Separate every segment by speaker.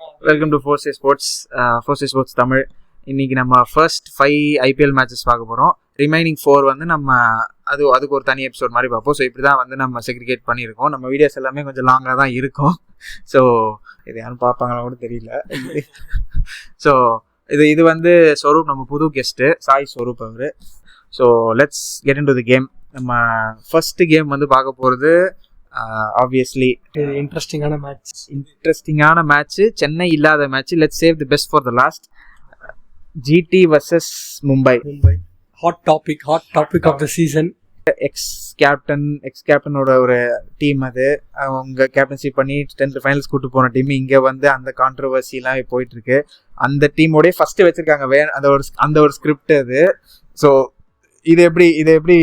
Speaker 1: Welcome to force sports. Force sports Tamil. இன்னைக்கு நம்ம first 5 IPL matches பார்க்க போகிறோம். ரிமைனிங் 4 வந்து நம்ம அதுக்கு ஒரு தனி எபிசோட் மாதிரி பார்ப்போம். ஸோ இப்படி தான் வந்து நம்ம செக்ரிகேட் பண்ணியிருக்கோம். நம்ம வீடியோஸ் எல்லாமே கொஞ்சம் லாங்காக தான் இருக்கும். ஸோ இது யாரும் பார்ப்பாங்களா கூட தெரியல. ஸோ இது வந்து ஸ்வரூப், நம்ம புது கெஸ்ட்டு சாய் ஸ்வரூப் அவர். So let's get into the game. நம்ம ஃபர்ஸ்ட் கேம் வந்து பார்க்க போகிறது ஆப்வியஸ்லி
Speaker 2: இன்ட்ரெஸ்டிங்கான
Speaker 1: மேட்ச், சென்னை இல்லாத match. Let's save the best for the last. GT versus Mumbai.
Speaker 2: Hot topic of the season.
Speaker 1: Ex கேப்டனோட ஒரு டீம், அது அவங்க கேப்டன்சி பண்ணி 10th ஃபைனல்ஸ் கூட்டு போன டீம். இங்கே வந்து அந்த கான்ட்ரவர்சிலாம் போயிட்டு இருக்கு. அந்த டீமோடய ஃபர்ஸ்ட் வச்சிருக்காங்க அந்த ஒரு ஸ்கிரிப்ட் அது. ஸோ இது எப்படி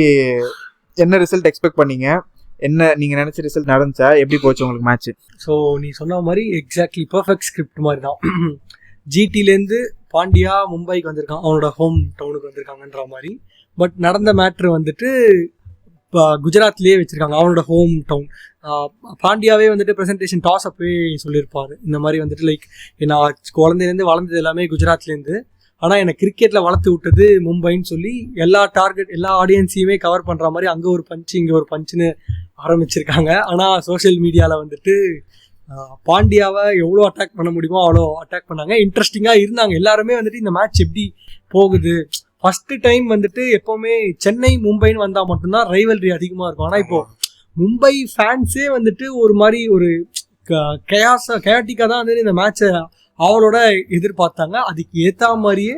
Speaker 1: என்ன ரிசல்ட் எக்ஸ்பெக்ட் பண்ணீங்க? என்ன நீங்க நினைச்ச ரிசல்ட் நடந்துச்சா? எப்படி போச்சு உங்களுக்கு மேட்ச்?
Speaker 2: ஸோ நீ சொன்ன மாதிரி எக்ஸாக்ட்லி பர்ஃபெக்ட் ஸ்கிரிப்ட் மாதிரி தான். ஜிடிலேருந்து பாண்டியா மும்பைக்கு வந்திருக்கான், அவனோட ஹோம் டவுனுக்கு வந்திருக்காங்கன்ற மாதிரி. பட் நடந்த மேட்ரு வந்துட்டு இப்போ குஜராத்லேயே வச்சுருக்காங்க, அவனோட ஹோம் டவுன். பாண்டியாவே வந்துட்டு ப்ரெசன்டேஷன் டாஸ் அப்பவே சொல்லியிருப்பார், இந்த மாதிரி வந்துட்டு லைக் நான் குழந்தையிலேருந்து வளர்ந்தது எல்லாமே குஜராத்லேருந்து, ஆனால் எனக்கு கிரிக்கெட்டில் வளர்த்து விட்டது மும்பைன்னு சொல்லி எல்லா ஆடியன்ஸையுமே கவர் பண்ணுற மாதிரி அங்கே ஒரு பஞ்சு இங்கே ஒரு பஞ்சுன்னு ஆரம்பிச்சிருக்காங்க. ஆனால் சோஷியல் மீடியாவில் வந்துட்டு பாண்டியாவை எவ்வளோ அட்டாக் பண்ண முடியுமோ அவ்வளோ அட்டாக் பண்ணாங்க. இன்ட்ரெஸ்டிங்காக இருந்தாங்க எல்லாருமே. வந்துட்டு இந்த மேட்ச் எப்படி போகுது, ஃபஸ்ட்டு டைம் வந்துட்டு எப்போவுமே சென்னை மும்பைன்னு வந்தால் மட்டும்தான் ரைவல்ரி அதிகமாக இருக்கும். ஆனால் இப்போது மும்பை ஃபேன்ஸே வந்துட்டு ஒரு மாதிரி ஒரு கயாட்டிக்காக தான் வந்து இந்த மேட்சை அவளோட எதிர்பார்த்தாங்க. அதுக்கு ஏற்ற மாதிரியே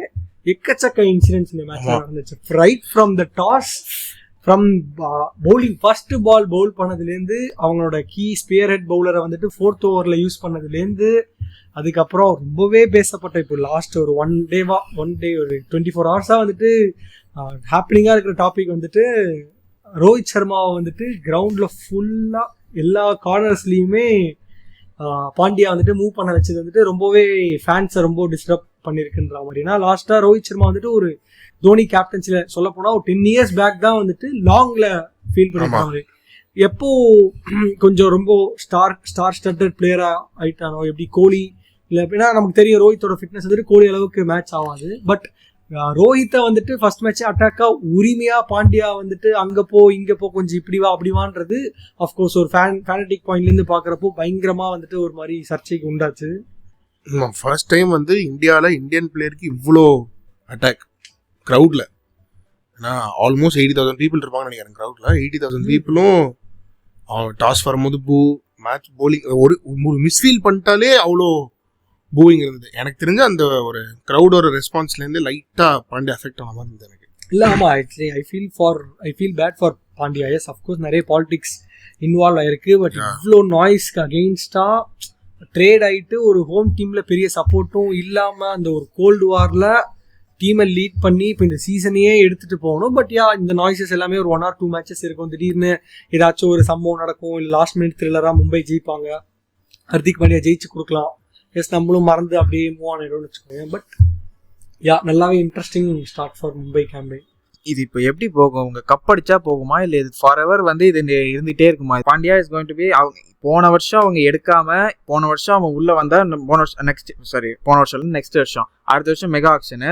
Speaker 2: எக்கச்சக்க இன்சிடென்ட்ஸ் இந்த மேட்ச் நடந்துச்சு. Right from the toss, from bowling, first ball bowl பண்ணதுலேருந்து அவங்களோட கீ ஸ்பியர் ஹெட் பவுலரை வந்துட்டு 4th ஓவரில் யூஸ் பண்ணதுலேருந்து அதுக்கப்புறம் ரொம்பவே பேசப்பட்ட இப்போ லாஸ்ட் ஒரு ஒன் டே ஒரு 24 ஹவர்ஸாக வந்துட்டு ஹாப்பனிங்காக இருக்கிற டாபிக் வந்துட்டு ரோஹித் சர்மாவை வந்துட்டு கிரவுண்டில் ஃபுல்லாக எல்லா கார்னர்ஸ்லேயுமே பாண்டியா வந்துட்டு மூவ் பண்ண வச்சது வந்துட்டு ரொம்பவே ஃபேன்ஸை ரொம்ப டிஸ்டர்ப் பண்ணியிருக்குன்ற மாதிரி. ஏன்னா லாஸ்ட்டாக ரோஹித் சர்மா வந்துட்டு ஒரு தோனி கேப்டன்சியில் சொல்ல போனால் ஒரு 10 years பேக் தான் வந்துட்டு லாங்கில் ஃபீல் பண்ணிருக்காங்க. எப்போ கொஞ்சம் ரொம்ப ஸ்டார் ஸ்டட்டட் பிளேயராக ஆயிட்டானோ, எப்படி கோலி இல்லை அப்படின்னா நமக்கு தெரியும் ரோஹித்தோட ஃபிட்னஸ் வந்துட்டு கோலி அளவுக்கு மேட்ச் ஆகாது. பட் ரோஹித்தை வந்துட்டு ஃபர்ஸ்ட் மேட்சே அட்டாக்காக உரிமையாக பாண்டியா வந்துட்டு அங்கே இங்கே கொஞ்சம் இப்படி வா அப்படி வான்றது அஃப்கோர்ஸ் ஒரு ஃபேனட்டிக் பாயிண்ட்லேருந்து பார்க்குறப்போ பயங்கரமாக வந்துட்டு ஒரு மாதிரி சர்ச்சைக்கு உண்டாச்சு.
Speaker 3: ஃபர்ஸ்ட் டைம் வந்து இந்தியாவில் இந்தியன் பிளேயருக்கு இவ்வளோ அட்டாக் க்ரௌடில். ஏன்னா ஆல்மோஸ்ட் 80,000 பீப்புள் இருப்பாங்கன்னு நினைக்கிறேன் க்ரௌடில். 80,000 பீப்புளும் டாஸ் வரும்போது மேட்ச் போலிங் ஒரு மிஸ்ஃபீல் பண்ணிட்டாலே அவ்வளோ பூவிங் இருந்தது. எனக்கு தெரிஞ்ச அந்த ஒரு க்ரௌடோட ரெஸ்பான்ஸ்லேருந்து லைட்டாக பாண்டியா அஃபெக்ட் ஆன மாதிரி இருந்தது எனக்கு.
Speaker 2: இல்லை ஆமாம், actually I feel bad for Pandya. Yes of course நிறைய பாலிடிக்ஸ் இன்வால்வ் ஆயிருக்கு. பட் இவ்வளோ நாய்ஸ்க்கு அகெயின்ஸ்டாக ட்ரேட் ஆகிட்டு ஒரு ஹோம் டீமில் பெரிய சப்போர்ட்டும் இல்லாமல் அந்த ஒரு கோல்டு வாரில் டீமை லீட் பண்ணி இப்போ இந்த சீசனையே எடுத்துகிட்டு போகணும். பட் இந்த நாய்ஸஸ் எல்லாமே ஒரு 1 or 2 மேட்சஸ் இருக்கும். திடீர்னு ஏதாச்சும் ஒரு சம்பவம் நடக்கும், இல்லை லாஸ்ட் மினிட் த்ரில்லராக மும்பை ஜெயிப்பாங்க, ஹர்திக் பாண்டியா ஜெயிச்சு கொடுக்கலாம், எஸ் நம்மளும் மறந்து அப்படியே மூவ் ஆனிடும்னு வச்சுக்கோங்க. பட் நல்லாவே interesting start for Mumbai campaign.
Speaker 1: இது இப்போ எப்படி போகும்? அவங்க கப் அடிச்சா போகுமா, இல்லை இது ஃபார் எவர் வந்து இது இருந்துகிட்டே இருக்குமா? Pandya is going to be, போன வருஷம் அவங்க எடுக்காம, போன வருஷம் அவங்க உள்ள வந்தா போன வருஷம் நெக்ஸ்ட் வருஷம் அடுத்த வருஷம் மெகா ஆக்ஷனு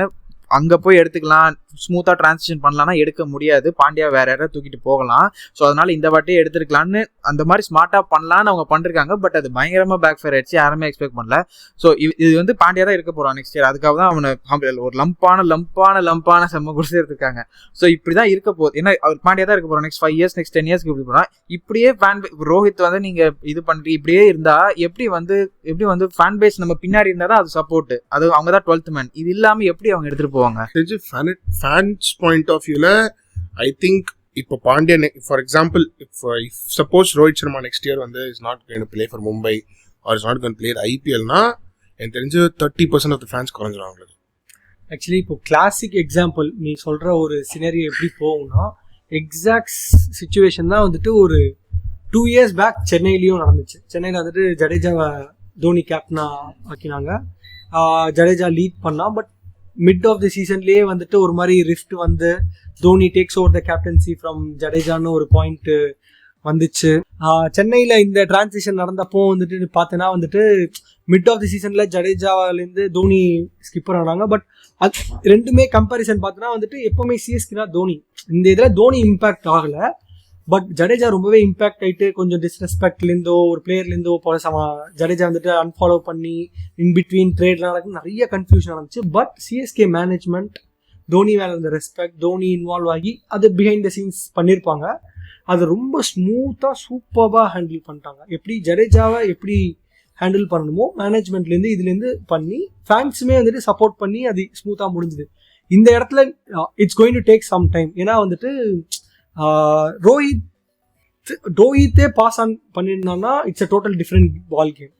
Speaker 1: அங்கே போய் எடுத்துக்கலாம், ஸ்மூத்தாக டிரான்சிஷன் பண்ணலாம்னா எடுக்க முடியாது. பாண்டியா வேற யாராவது தூக்கிட்டு போகலாம். ஸோ அதனால இந்த வாட்டியே எடுத்துருக்கலான்னு அந்த மாதிரி ஸ்மார்ட்டாக பண்ணலான்னு அவங்க பண்ணிருக்காங்க. பட் அது பயங்கரமாக பேக் ஃபயர் ஆயிடுச்சு, யாருமே எக்ஸ்பெக்ட் பண்ணல. ஸோ இது வந்து பாண்டியா தான் இருக்க போகிறான் நெக்ஸ்ட் இயர். அதுக்காக தான் அவனை ஒரு லம்பான செம்ம குடிச்சு எடுத்துருக்காங்க. ஸோ இப்படி தான் இருக்க போகுது. ஏன்னா அவர் பாண்டியா தான் இருக்க போகிறோம் நெக்ஸ்ட் 5 years, நெக்ஸ்ட் 10 years இப்படி போகிறோம். இப்படியே ரோஹித் வந்து நீங்கள் இது பண்ணிட்டு இப்படியே இருந்தால் எப்படி வந்து ஃபேன் பேஸ் நம்ம பின்னாடி இருந்தால் தான் அது சப்போர்ட். அது அவங்க தான் 12th man. இது இல்லாமல் எப்படி அவங்க எடுத்துகிட்டு போவாங்க?
Speaker 3: ஃபேன்ஸ் பாயிண்ட் ஆஃப் வியூல ஐ திங்க் இப்போ Pandya for example if suppose Rohit Sharma next year வந்து is not going to play for Mumbai or is not going to play ஐபிஎல்னா எனக்கு தெரிஞ்சு 30% ஆஃப் த ஃபேன்ஸ் குறைஞ்சிடும் அவங்களுக்கு.
Speaker 2: ஆக்சுவலி இப்போ கிளாசிக் எக்ஸாம்பிள் நீ சொல்கிற ஒரு சினரியோ எப்படி போகும்னா, எக்ஸாக்ட் சிச்சுவேஷன் தான் வந்துட்டு ஒரு 2 years பேக் சென்னையிலையும் நடந்துச்சு. சென்னையில் வந்துட்டு ஜடேஜாவை தோனி கேப்டனா ஆக்கினாங்க, ஜடேஜா லீட் பண்ணா. பட் மிட் ஆஃப் தி சீசன்லேயே வந்துட்டு ஒரு மாதிரி ரிஃப்ட் வந்து Dhoni takes over the captaincy from ஜடேஜான்னு ஒரு பாயிண்ட் வந்துச்சு. சென்னையில் இந்த டிரான்சிஷன் நடந்தப்போ வந்துட்டு பார்த்தீங்கன்னா வந்துட்டு மிட் ஆஃப் தி சீசனில் ஜடேஜாவிலேருந்து தோனி ஸ்கிப்பர் ஆனாங்க. பட் அது ரெண்டுமே கம்பேரிசன் பார்த்தோன்னா வந்துட்டு எப்போவுமே சிஎஸ்கேனா தோனி, இந்த இதில் தோனி இம்பேக்ட் ஆகலை. பட் ஜடேஜா ரொம்பவே இம்பாக்ட் ஆகிட்டு கொஞ்சம் டிஸ்ரெஸ்பெக்ட்லேருந்தோ ஒரு பிளேயர்லேருந்தோ ஜடேஜா வந்துட்டு அன்ஃபாலோ பண்ணி இன்பிட்வீன் ட்ரேட்லாம் நடக்கும், நிறைய கன்ஃபியூஷன் நடந்துச்சு. பட் சிஎஸ்கே மேனேஜ்மெண்ட் தோனி மேலே இருந்த ரெஸ்பெக்ட், தோனி இன்வால்வ் ஆகி அது பிஹைண்ட் த சீன்ஸ் பண்ணியிருப்பாங்க. அதை ரொம்ப ஸ்மூத்தாக சூப்பராக ஹேண்டில் பண்ணிட்டாங்க. எப்படி ஜடேஜாவை எப்படி ஹேண்டில் பண்ணணுமோ மேனேஜ்மெண்ட்லேருந்து இதுலேருந்து பண்ணி ஃபேன்ஸுமே வந்துட்டு சப்போர்ட் பண்ணி அது ஸ்மூத்தாக முடிஞ்சுது. இந்த இடத்துல it's going to take some time. ஏன்னா வந்துட்டு ரோஹித்தே பாஸ் ஆன் பண்ணியிருந்தாங்கன்னா it's a total different ball game.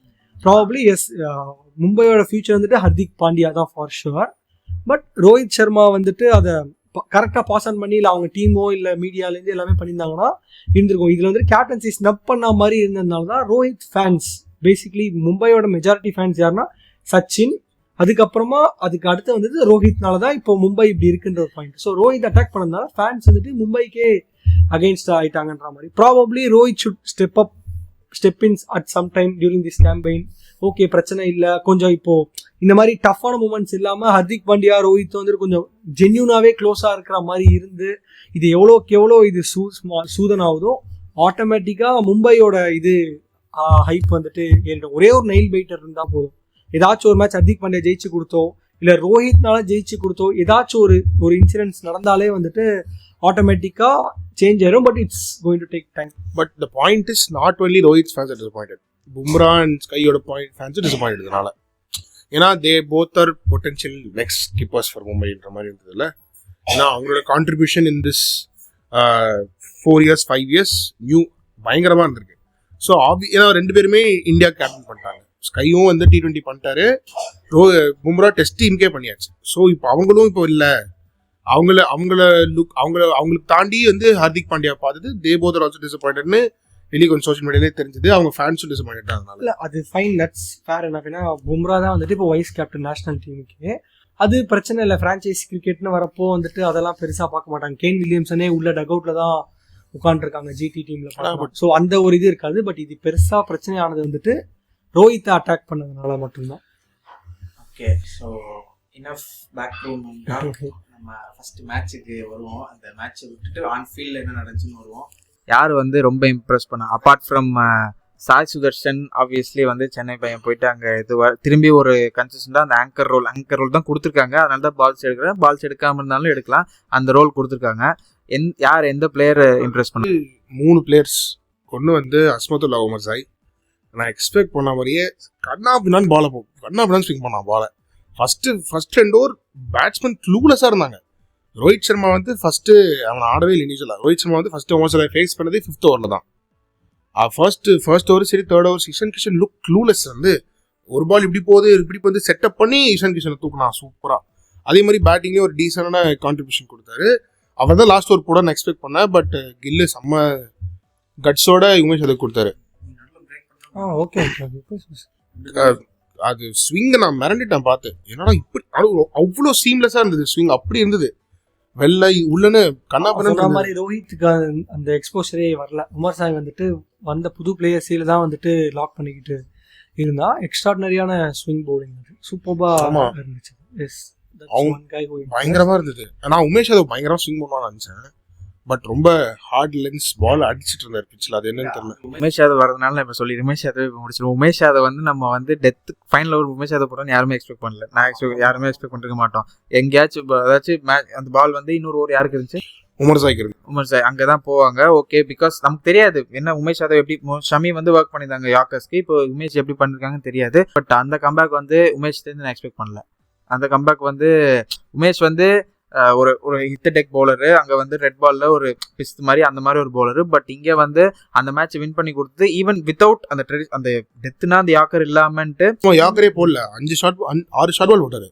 Speaker 2: Probably yes, மும்பையோட ஃபியூச்சர் வந்துட்டு ஹர்திக் பாண்டியா தான் for sure. But Rohit Sharma வந்துட்டு அதை கரெக்டாக பாஸ் ஆன் பண்ணி இல்லை அவங்க டீமோ இல்லை மீடியாலேருந்து எல்லாமே பண்ணியிருந்தாங்கன்னா இருந்திருக்கும். இதில் வந்துட்டு கேப்டன்சி ஸ்னப் பண்ண மாதிரி இருந்ததுனால தான் ரோஹித் ஃபேன்ஸ் பேசிக்லி மும்பையோட மெஜாரிட்டி ஃபேன்ஸ் யாருன்னா சச்சின், அதுக்கப்புறமா அதுக்கு அடுத்து வந்துட்டு ரோஹித்னால தான் இப்போ மும்பை இப்படி இருக்குன்ற ஒரு பாயிண்ட். ஸோ ரோஹித் அட்டாக் பண்ணதுனால ஃபேன்ஸ் வந்துட்டு மும்பைக்கே அகெயின்ஸ்ட் ஆகிட்டாங்கன்ற மாதிரி. Probably Rohit should step in at some time during this campaign. Okay, பிரச்சனை இல்லை, கொஞ்சம் இப்போ இந்த மாதிரி டஃப்பான மூமெண்ட்ஸ் இல்லாமல் ஹர்திக் பாண்டியா ரோஹித் வந்துட்டு கொஞ்சம் ஜென்யூனாகவே க்ளோஸாக இருக்கிற மாதிரி இருந்து இது எவ்வளோக்கு எவ்வளோ இது சூதனாகுதோ ஆட்டோமேட்டிக்காக மும்பையோட இது ஹைப் வந்துட்டு ஏறிடும். ஒரே ஒரு நெயில் பைட்டர் இருந்தால் போதும். ஏதாச்சும் ஒரு மேட்ச் ஹர்திக் பாண்டியா ஜெயிச்சு கொடுத்தோ இல்லை ரோஹித்னால ஜெயிச்சு கொடுத்தோ ஏதாச்சும் ஒரு இன்சிடென்ட்ஸ் நடந்தாலே வந்துட்டு ஆட்டோமேட்டிக்காக சேஞ்ச் ஆயிரும். But it's going to take time.
Speaker 3: But the point is not only Rohit fans are disappointed, Bumrah and ஸ்கையோட ஃபேன்ஸும் டிசப்பாயிண்டட் இதனால. ஏன்னா they both are potential next keepers for மும்பைன்ற மாதிரி இருந்ததுல. ஏன்னா அவங்களோட contribution in this 4 years 5 years new பயங்கரமாக இருந்திருக்கு. ஸோ ஏன்னா 2 பேருமே இந்தியா கேப்டன் பண்ணிட்டாங்க. ஸ்கையும் வந்து T20 பண்ணிட்டாரு, பும்ரா டெஸ்ட் டீமுக்கே பண்ணியாச்சு. ஸோ இப்போ அவங்களும் இப்போ இல்லை, அவங்களுக்கு தாண்டி வந்து ஹர்திக் பாண்டியா பார்த்தது தே போத் ஆர் ஆல்சோ டிசப்பாயிண்டட்னு வெளியே கொஞ்சம் சோஷியல் மீடியாலே தெரிஞ்சது. அவங்க ஃபேன்ஸும் டிசப்பாயிண்டட் ஆனாங்க.
Speaker 2: இல்லை அது ஃபைன், தட்ஸ் ஃபேர் எனஃப். ஏன்னா பும்ரா தான் வந்துட்டு இப்போ வைஸ் கேப்டன் நேஷனல் டீமுக்கு, அது பிரச்சனை இல்லை. ஃப்ரான்ச்சைஸ் கிரிக்கெட்னு வரப்போ வந்துட்டு அதெல்லாம் பெருசாக பார்க்க மாட்டாங்க. கேன் வில்லியம்சனே உள்ள டக்அவுட்டில் தான் உட்காந்துருக்காங்க ஜிடி டீமில். ஸோ அந்த ஒரு இது இருக்காது. பட் இது பெருசாக பிரச்சனையானது வந்துட்டு ரோஹித்தை அட்டாக் பண்ணதுனால மட்டும்தான்.
Speaker 1: Okay, so enough back to நம்ம ஃபர்ஸ்ட் மேட்சுக்கு வருவோம். அந்த மேட்சை விட்டுட்டு ஆன் ஃபீல்டில் என்ன நடந்துச்சுன்னு வருவோம். யார் வந்து ரொம்ப இம்ப்ரெஸ் பண்ண apart from Sai Sudharsan, obviously வந்து சென்னை பையன் போயிட்டு அங்கே திரும்பி ஒரு கன்சிஸ்டண்டாக அந்த ஆங்கர் ரோல் தான் கொடுத்துருக்காங்க. அதனால தான் பால்ஸ் எடுக்காமல் இருந்தாலும் எடுக்கலாம், அந்த ரோல் கொடுத்துருக்காங்க. யார் எந்த பிளேயர் இம்ப்ரெஸ் பண்ண?
Speaker 3: 3 பிளேயர்ஸ். ஒன்று வந்து அஸ்மத்துல்லா உமர் சாய். நான் எக்ஸ்பெக்ட் பண்ண மாதிரியே கண்ணா பின்னான்னு ஸ்விங் பண்ணான் பாலை. ஃபர்ஸ்ட் 2 ஓவர் பேட்ஸ்மேன் க்ளூலெஸ்ஸாக இருந்தாங்க. ரோஹித் சர்மா வந்து ஃபர்ஸ்ட் அவன் ஆடவே இல்லை இனிஷியலாக. ரோஹித் சர்மா வந்து ஃபர்ஸ்ட் ஓவர்ஸில் ஃபேஸ் பண்ணது 5th ஓவரில் தான். ஃபர்ஸ்ட் ஓவர் சரி, 3rd over Ishan Kishan look clueless. வந்து ஒரு பால் இப்படி போகுது இப்படி வந்து செட்டப் பண்ணி இஷான் கிஷனை தூக்குனா சூப்பராக. அதே மாதிரி பேட்டிங்லேயும் ஒரு டீசெண்டான கான்ட்ரிபியூஷன் கொடுத்தாரு. அவர் தான் லாஸ்ட் ஓவர் போட எக்ஸ்பெக்ட் பண்ணேன். பட் கில்லு செம்ம கட்ஸோட உமேஷ் அதை கொடுத்தாரு.
Speaker 2: ஓகே,
Speaker 3: அது ஸ்விங்கை நான் மிரண்டிட்டேன் பார்த்து. என்னடா இப்படி அவ்வளோ சீம்லெஸ்ஸாக இருந்தது ஸ்விங், அப்படி இருந்தது. வெள்ளை உள்ளன்னு கண்ணா பண்ண
Speaker 2: மாதிரி. ரோஹித்துக்கு அந்த எக்ஸ்போஷரே வரல. உமர் சாய் வந்துட்டு வந்த புது பிளேயர்ஸில் தான் வந்துட்டு லாக் பண்ணிக்கிட்டு இருந்தா. எக்ஸ்ட்ராடினரியான ஸ்விங் பவுலிங் சூப்பர்பா இருந்துச்சு.
Speaker 3: பயங்கரமா இருந்தது. நான் உமேஷ் யாதவ் பயங்கரமா ஸ்விங் பண்ணுவான்னு நினைச்சேன். பட் ரொம்ப ஹார்ட் லென்ஸ் பால் அடிச்சிட்டு இருந்தார் பிச்சில். அது என்னன்னு தெரியல.
Speaker 1: உமேஷ் யாதவ் வரதுனால இப்போ சொல்லி உமேஷ் யாதவ் இப்போ முடிச்சிடும். உமேஷ் யாதவ் வந்து நம்ம வந்து death final over Umesh Yadav போட்டோன்னு யாருமே எக்ஸ்பெக்ட் பண்ணல. யாருமே எக்ஸ்பெக்ட் பண்ணிருக்க மாட்டோம். எங்கேயாச்சும் ஏதாச்சும் மேட்ச் அந்த பால் வந்து இன்னொரு ஓவர் யாருக்கு இருந்துச்சு?
Speaker 3: உமர் சாய்
Speaker 1: அங்கே தான் போவாங்க. ஓகே, பிகாஸ் நமக்கு தெரியாது என்ன உமேஷ் யாதவ் எப்படி. ஷமி வந்து ஒர்க் பண்ணியிருந்தாங்க யாக்கர்ஸ்க்கு, இப்போ உமேஷ் எப்படி பண்ணிருக்காங்கன்னு தெரியாது. பட் அந்த கம்பேக் வந்து உமேஷ் நான் எக்ஸ்பெக்ட் பண்ணல. அந்த கம்பேக் வந்து உமேஷ் வந்து ஒரு ஹிட் டெக் பவுலரு, அங்கே வந்து ரெட் பாலில் ஒரு பிஸ்ட் மாதிரி அந்த மாதிரி ஒரு பவுலரு. பட் இங்கே வந்து அந்த மேட்ச் வின் பண்ணி கொடுத்தது ஈவன் வித்தவுட் அந்த டெத்துனா அந்த யாக்கர் இல்லாமன்ட்டு.
Speaker 3: யாக்கரே போடல, 6 ஷாட் பால் போட்டாரு.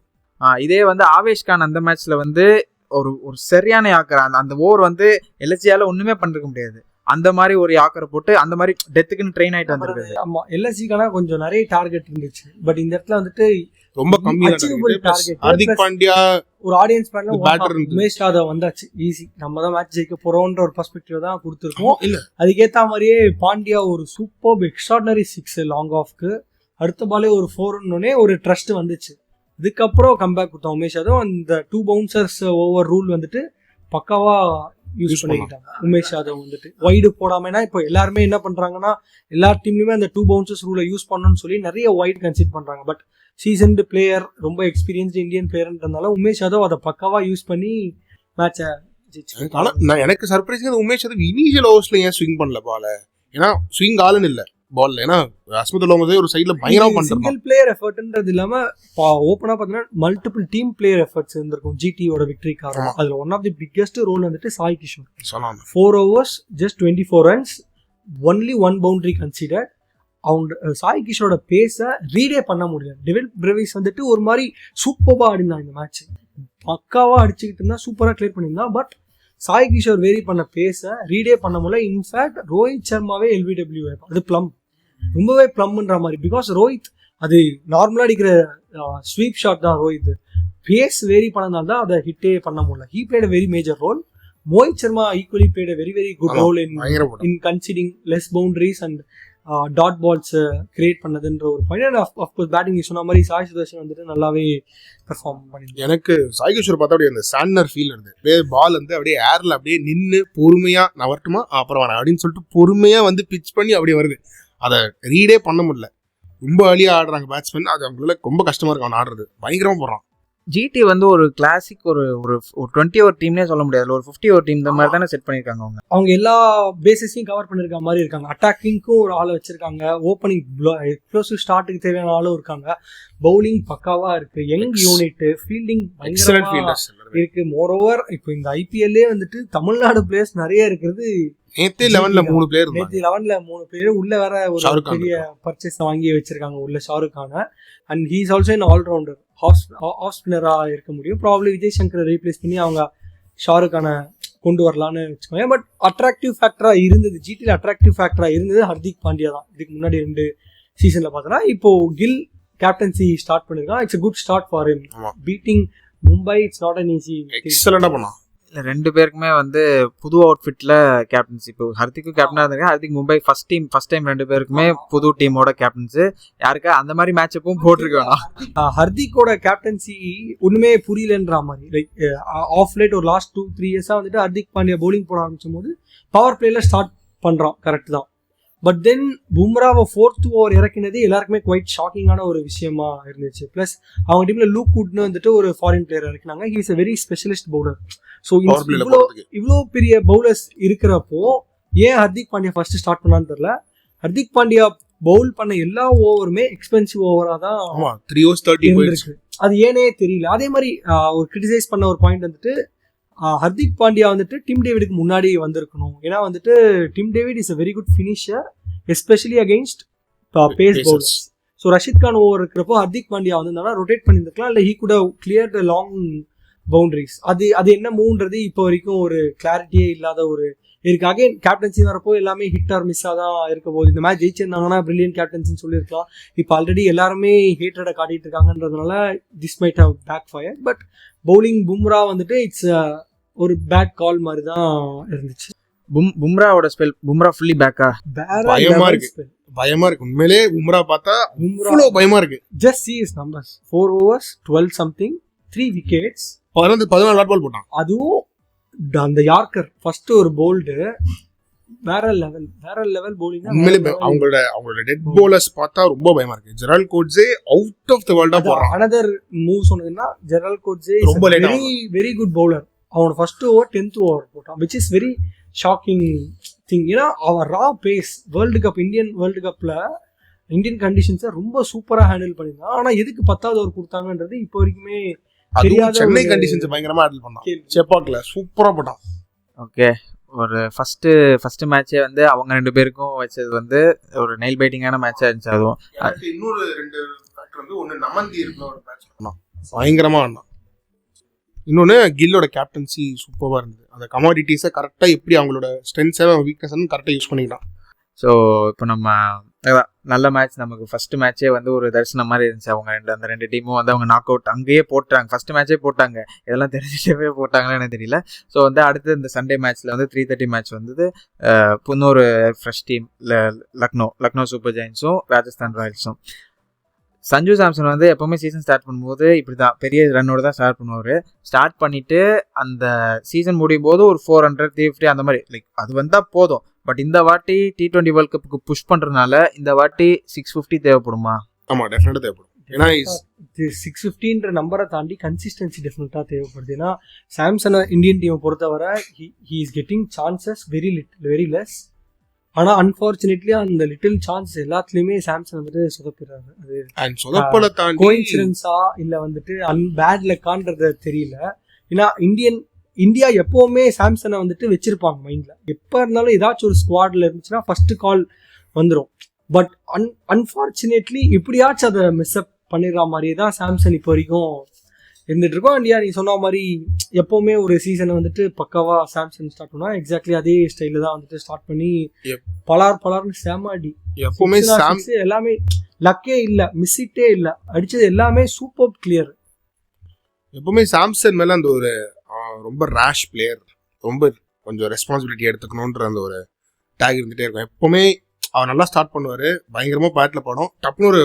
Speaker 1: இதே வந்து ஆவேஷ் கான் அந்த மேட்ச்ல வந்து ஒரு சரியான யாக்கர். அந்த ஓவர் வந்து எல்எஸ்சியால ஒண்ணுமே பண்ணிருக்க முடியாது. அந்த மாதிரி ஒரு யாக்கரை போட்டு அந்த மாதிரி டெத்துக்குன்னு ட்ரெயின் ஆயிட்டு வந்திருக்கு.
Speaker 2: ஆமா, எல்எஸ்சிக்கான கொஞ்சம் நிறைய டார்கெட் இருந்துச்சு. பட் இந்த இடத்துல வந்துட்டு
Speaker 3: ரொம்ப கம்மியான டார்கெட். ஹர்திக் பாண்டியா
Speaker 2: ஒரு ஆடியன்ஸ் பேட்ல உமேஷ் யாதவ் வந்தாச்சு ஈஸி, நம்ம தான் மேட்ச் ஜெயிக்க போறோம்ன்ற ஒரு பெர்ஸ்பெக்டிவ் தான் கொடுத்துருக்கோம். அதுக்கேற்ற மாதிரியே பாண்டியா ஒரு சூப்பர் எக்ஸ்ட்ராடினரி 6 லாங் ஆஃப்க்கு அடுத்த பாலே ஒரு 4 ஒரு ட்ரஸ்ட் வந்துச்சு. இதுக்கப்புறம் கம்பேக் கொடுத்தோம் உமேஷ் யாதவ். அந்த 2 பவுன்சர்ஸ் ஓவர் ரூல் வந்துட்டு பக்காவா யூஸ் பண்ணிக்கிட்டாங்க. உமேஷ் யாதவ் வந்துட்டு வைடு போடாமனா இப்போ எல்லாருமே என்ன பண்றாங்கன்னா எல்லா டீம்லயுமே அந்த 2 பவுன்சர்ஸ் ரூலை யூஸ் பண்ணணும்னு சொல்லி நிறைய வைட் கன்சிடர் பண்றாங்க. பட் சீசன்டு பிளேயர், ரொம்ப எக்ஸ்பீரியன்ஸ்டு இந்தியன் பிளேயர்ன்றதுனால உமேஷ் யாதவ் அதை பக்காவா யூஸ் பண்ணி மேட்சை ஜெயிச்சு.
Speaker 3: ஆனா நான் எனக்கு சர்ப்ரைசிங் உமேஷ் யாதவ் இனிஷியல் ஓவர்ஸ்ல ஏன் ஸ்விங் பண்ணல பால? ஏன்னா ஸ்விங் ஆளுன்னு இல்ல பால்ல. ஏன்னா அஸ்மதுல்லா ஒரு சைடுல பயங்கரமா பண்றாங்க.
Speaker 2: சிங்கிள் பிளேயர் எஃபர்ட்ன்றது இல்லாம ஓப்பனா பாத்தீங்கன்னா மல்டிபிள் டீம் பிளேயர் எஃபர்ட்ஸ் இருந்திருக்கும் ஜிடியோட விக்டரிக்காக. அதுல one of the biggest role வந்துட்டு Sai Kishore. 4 overs just 24 runs, only 1 boundary considered. அவங்க சாய் கிஷோரோட பேஸை ரீடே பண்ண முடியல. டெவில் பிரேவிஸ் வந்துட்டு ஒரு மாதிரி சூப்பராக ஆடினான் இந்த மேட்ச். பக்காவாக அடிச்சுக்கிட்டு இருந்தா சூப்பராக கிளியர் பண்ணியிருந்தான். பட் சாய் கிஷோர் வேரி பண்ண பேஸை ரீடே பண்ண முடியல. இன்ஃபேக்ட் ரோஹித் சர்மாவே எல்பிடபிள்யூ அது ப்ளம், ரொம்பவே ப்ளம்ன்ற மாதிரி. பிகாஸ் ரோஹித் அது நார்மலாக அடிக்கிற ஸ்வீப் ஷாட் தான். ரோஹித் பேஸ் வேரி பண்ணனால தான் அதை ஹிட்டே பண்ண முடியல. He played a very major role. Mohit Sharma equally played a very very good role in conceding less boundaries and dot balls create பண்ணதுன்ற ஒரு பாயிண்ட். அஃப்கோர்ஸ் பேட்டிங் சொன்ன மாதிரி சாய் சுதர்ஷன் வந்துட்டு நல்லாவே பெர்ஃபார்ம் பண்ணிருந்தாங்க.
Speaker 3: எனக்கு சாய் கிஷோர் பார்த்தா அப்படியே அந்த சாண்டர் ஃபீல் இருந்து அப்படியே பால் வந்து அப்படியே ஏர்ல அப்படியே நின்று பொறுமையா நவர்ட்டுமா அப்புறம் வரேன் அப்படின்னு சொல்லிட்டு பொறுமையா வந்து பிச் பண்ணி அப்படியே வருது. அதை ரீடே பண்ண முடியல. ரொம்ப அழியா ஆடுறாங்க பேட்ஸ்மேன். அது அவங்களால ரொம்ப கஷ்டமா இருக்கும் அவன் ஆடுறது. பயங்கரமா போடுறான்.
Speaker 1: ஜிடி வந்து ஒரு கிளாசிக் ஒரு 20 ஓவர் டீம்னே சொல்ல முடியாது, ஒரு 50 ஓவர் டீம் இந்த மாதிரி தானே செட் பண்ணியிருக்காங்க. அவங்க
Speaker 2: எல்லா பேசிஸையும் கவர் பண்ணிருக்க மாதிரி இருக்காங்க. அட்டாக்கிங்க்கும் ஒரு ஆளை வச்சிருக்காங்க, ஓப்பனிங் எக்ஸ்ப்ளோசிவ் ஸ்டார்ட்டுக்கு தேவையான ஆளும் இருக்காங்க, பவுலிங் பக்காவா இருக்கு, யங் யூனிட், ஃபீல்டிங் இருக்கு. மோரோவர் இப்போ இந்த ஐபிஎல்லே வந்துட்டு தமிழ்நாடு பிளேயர்ஸ் நிறைய இருக்கிறது.
Speaker 3: நேத்து 11ல 3
Speaker 2: பிளேயர் உள்ள வேற ஒரு பெரிய பர்ச்சேஸ் வாங்கி வச்சிருக்காங்க உள்ள Shahrukh Khan. And he is also in allrounder, off ஸ்பின்னரா இருக்க முடியும். ப்ராப்ளி விஜய் சங்கரை ரீப்ளேஸ் பண்ணி அவங்க ஷாருக் கான கொண்டு வரலான்னு வச்சுக்கோங்க. பட் அட்ராக்டிவ் ஃபேக்டரா இருந்தது, ஜிடியில் அட்ராக்டிவ் ஃபேக்டரா இருந்தது ஹர்திக் பாண்டியா தான். இதுக்கு முன்னாடி 2 சீசன்ல பார்த்தோன்னா இப்போ கில் கேப்டன்சி ஸ்டார்ட் பண்ணிருக்கான். It's a good start for him. Beating Mumbai it's not an easy.
Speaker 3: எக்ஸலண்டா பண்ணான்.
Speaker 1: இல்லை 2 பேருக்குமே வந்து புது அவுட்ஃபிட்ல கேப்டன்சி. இப்போ ஹர்திக்கும் கேப்டனா இருந்தாங்க. ஹர்திக் மும்பை ஃபர்ஸ்ட் டைம் 2 பேருக்குமே புது டீமோட கேப்டன்ஸ். யாருக்கா அந்த மாதிரி மேட்ச் அப்பவும் போட்டிருக்கோம்.
Speaker 2: ஹர்திக்கோட கேப்டன்சி ஒண்ணுமே புரியலன்ற மாதிரி. லைக் ஆஃப் லைட் ஒரு லாஸ்ட் 2-3 இயர்ஸா வந்துட்டு ஹர்திக் பாண்டியா பவுலிங் போட ஆரம்பிச்சும் போது பவர் பிளேல ஸ்டார்ட் பண்றான், கரெக்ட் தான். பட் தென் பும்ராவை 4th ஓவர் இறக்கினது எல்லாருக்குமே குவைட் ஷாக்கிங்கான ஒரு விஷயமா இருந்துச்சு. பிளஸ் அவங்க டீம்ல லூக் வுட்னு வந்துட்டு ஒரு ஃபாரின் பிளேயர் இறக்கினாங்க. He is a very specialist bowler. So இவ்வளோ பெரிய பவுலர்ஸ் இருக்கிறப்போ ஏன் ஹர்திக் பாண்டியா ஃபர்ஸ்ட் ஸ்டார்ட் பண்ணான்னு தெரியல. ஹர்திக் பாண்டியா பவுல் பண்ண எல்லா ஓவருமே எக்ஸ்பென்சிவ் ஓவரா தான்
Speaker 3: 3 overs 30
Speaker 2: இருக்கு. அது ஏனே தெரியல. அதே மாதிரி ஒரு கிரிட்டிசைஸ் பண்ண ஒரு பாயிண்ட் வந்துட்டு ஹர்திக் பாண்டியா வந்துட்டு டிம் டேவிடுக்கு முன்னாடி வந்திருக்கணும். ஏன்னா வந்துட்டு Tim David is a very good finisher, especially against pace bowlers. So Rashid Khan over இருக்கிறப்போ ஹர்திக் பாண்டியா வந்திருந்தாலும் ரொட்டேட் பண்ணியிருக்கலாம், இல்லை he could have clear the long boundaries. அது என்ன மூவ்ன்றது இப்போ வரைக்கும் ஒரு கிளாரிட்டியே இல்லாத ஒரு இருக்கு. அகைன் கேப்டன்சி வரப்போ எல்லாமே ஹிட் ஆர் மிஸ்ஸாக தான் இருக்க போகுது. இந்த மேட்ச் ஜெயிச்சிருந்தாங்கன்னா பிரில்லியன்ட் கேப்டன்சின்னு சொல்லியிருக்கலாம். இப்போ ஆல்ரெடி எல்லாருமே ஹேட்டரை காட்டிட்டு இருக்காங்கன்றதுனால this might have back fire. But bowling Bumrah வந்துட்டு இட்ஸ் ஒரு பேட் கால் மாதிரி தான் இருந்துச்சு.
Speaker 1: பும்ராவோட ஸ்பெல், பும்ரா ஃபுல்லி பேக்கா
Speaker 3: பயமா இருக்கு உண்மையிலே. பும்ரா பார்த்தா இவ்வளவு பயமா இருக்கு.
Speaker 2: Just see his numbers, 4 overs 12 something, 3 wickets,
Speaker 3: 14 dot ball போட்டான்.
Speaker 2: அதுவும் அந்த யார்க்கர் ஃபர்ஸ்ட் ஒரு போல்டு வேற லெவல் பவுலிங்.
Speaker 3: உண்மையிலே அவங்களோட டெட் பவுலர்ஸ் பார்த்தா ரொம்ப பயமா இருக்கு. Gerald Coetzee out of the வேர்ல்டா போறான். another மூவ் சொன்னதுன்னா ஜெரால்ட் கோட்ஸே ரொம்ப வெரி குட் பவுலர். அவனோட ஃபர்ஸ்ட் ஓவர் 10th ஓவர் போட்டான், which is very shocking thing. ஏன்னா அவன் ரா பேஸ் இந்தியன் வேர்ல்டு கப்ல இந்தியன் கண்டிஷன்ஸை ரொம்ப சூப்பரா ஹேண்டில் பண்ணிருந்தான். ஆனா எதுக்கு 10th ஓவர் கொடுத்தாங்கன்றது இப்போ வரைக்குமே தெரியாத. சென்னை கண்டிஷன்ஸ் பயங்கரமா ஹேண்டில் பண்ணான். செப்பாக்ல சூப்பரா போட்டான்.
Speaker 1: ஓகே, ஒரு ஃபர்ஸ்ட் மேட்சே வந்து அவங்க 2 பேருக்கும் வச்சது வந்து ஒரு நெயில் பைட்டிங்கான மேட்சா இருந்துச்சு. அதுவும்
Speaker 3: இன்னொரு 2 ஃபேக்டர் வந்து ஒன்னு நமந்தி இருக்கிற ஒரு மேட்ச் பண்ணான், பயங்கரமா ஆடினான். இன்னொன்று கில்லோட கேப்டன்சி சூப்பராக இருந்தது. அந்த கமாடிட்டிஸை கரெக்டாக எப்படி அவங்களோட ஸ்ட்ரென்த்ஸை வீக்னஸ்ன்னு கரெக்டாக யூஸ் பண்ணிக்கிட்டான்.
Speaker 1: ஸோ இப்போ நம்ம நல்ல மேட்ச், நமக்கு ஃபர்ஸ்ட் மேட்சே வந்து ஒரு தரிசனம் மாதிரி இருந்துச்சு. அந்த 2 டீமும் வந்து அவங்க நாக் அவுட் அங்கேயே போட்டாங்க, ஃபர்ஸ்ட் மேட்சே போட்டாங்க. இதெல்லாம் தெரிஞ்சிட்டே போட்டாங்கன்னு எனக்கு தெரியல. ஸோ வந்து அடுத்து இந்த சண்டே மேட்ச்சில் வந்து 3:30 மேட்ச் வந்தது. இன்னொரு ஃப்ரெஷ் டீம் லக்னோ சூப்பர் ஜெயின்ஸும் ராஜஸ்தான் ராயல்ஸும். சஞ்சு சாம்சன் வந்து எப்பவுமே சீசன் ஸ்டார்ட் பண்ணும்போது இப்படிதான் பெரிய ரன்னோட தான் ஸ்டார்ட் பண்ணுவார். ஸ்டார்ட் பண்ணிட்டு அந்த சீசன் முடியும் போது ஒரு 400 350 அந்த மாதிரி லைக் அது வந்தால் போதும். பட் இந்த வாட்டி T20 வேர்ல்ட் கப்புக்கு புஷ் பண்றதுனால இந்த வாட்டி 650 தேவைப்படுமா?
Speaker 3: ஆமா டெஃபினட்டா தேவைப்படும். ஏன்னா
Speaker 2: 650ன்ற நம்பரை தாண்டி கன்சிஸ்டன்சி டெஃபினட்டா தேவைப்படுது. ஏன்னா சாம்சனை இந்தியன் டீமை பொறுத்தவரை he is getting chances very less. ஆனால் அன்ஃபார்ச்சுனேட்லி அந்த லிட்டில் சான்ஸ் எல்லாத்துலேயுமே சாம்சங் வந்துட்டு சொதப்பிடுறாங்க. அது கோயின்சிடன்ஸா இல்லை வந்துட்டு பேட் லக்கான்றத தெரியல. ஏன்னா இந்தியா எப்போவுமே சாம்சனை வந்துட்டு வச்சிருப்பாங்க மைண்டில். எப்போ இருந்தாலும் ஏதாச்சும் ஒரு ஸ்குவாடில் இருந்துச்சுன்னா ஃபர்ஸ்ட் கால் வந்துடும். பட் அன்ஃபார்ச்சுனேட்லி எப்படியாச்சும் அதை மிஸ்அப் பண்ணிடுற மாதிரியே தான் சாம்சங் இப்போ வரைக்கும் இருந்துட்டு இருக்கோம். இந்தியா நீ சொன்ன மாதிரி எப்போவுமே ஒரு சீசனை வந்துட்டு பக்காவா சாம்சங் ஸ்டார்ட் பண்ணா எக்ஸாக்ட்லி அதே ஸ்டைல தான் வந்துட்டு ஸ்டார்ட் பண்ணி பலார்னு சேம அடி.
Speaker 3: எப்பவுமே
Speaker 2: எல்லாமே லக்கே இல்லை, மிஸ்ஸிட்டே இல்லை, அடிச்சது எல்லாமே சூப்பர் கிளியர்.
Speaker 3: எப்பவுமே சாம்சங் மேல அந்த ஒரு ரொம்ப ரேஷ் பிளேயர், ரொம்ப கொஞ்சம் ரெஸ்பான்சிபிலிட்டி எடுத்துக்கணுன்ற அந்த ஒரு டேக் இருந்துட்டே இருக்கும். எப்பவுமே அவர் நல்லா ஸ்டார்ட் பண்ணுவாரு, பயங்கரமா பேட்ல போடும், டப்புனு ஒரு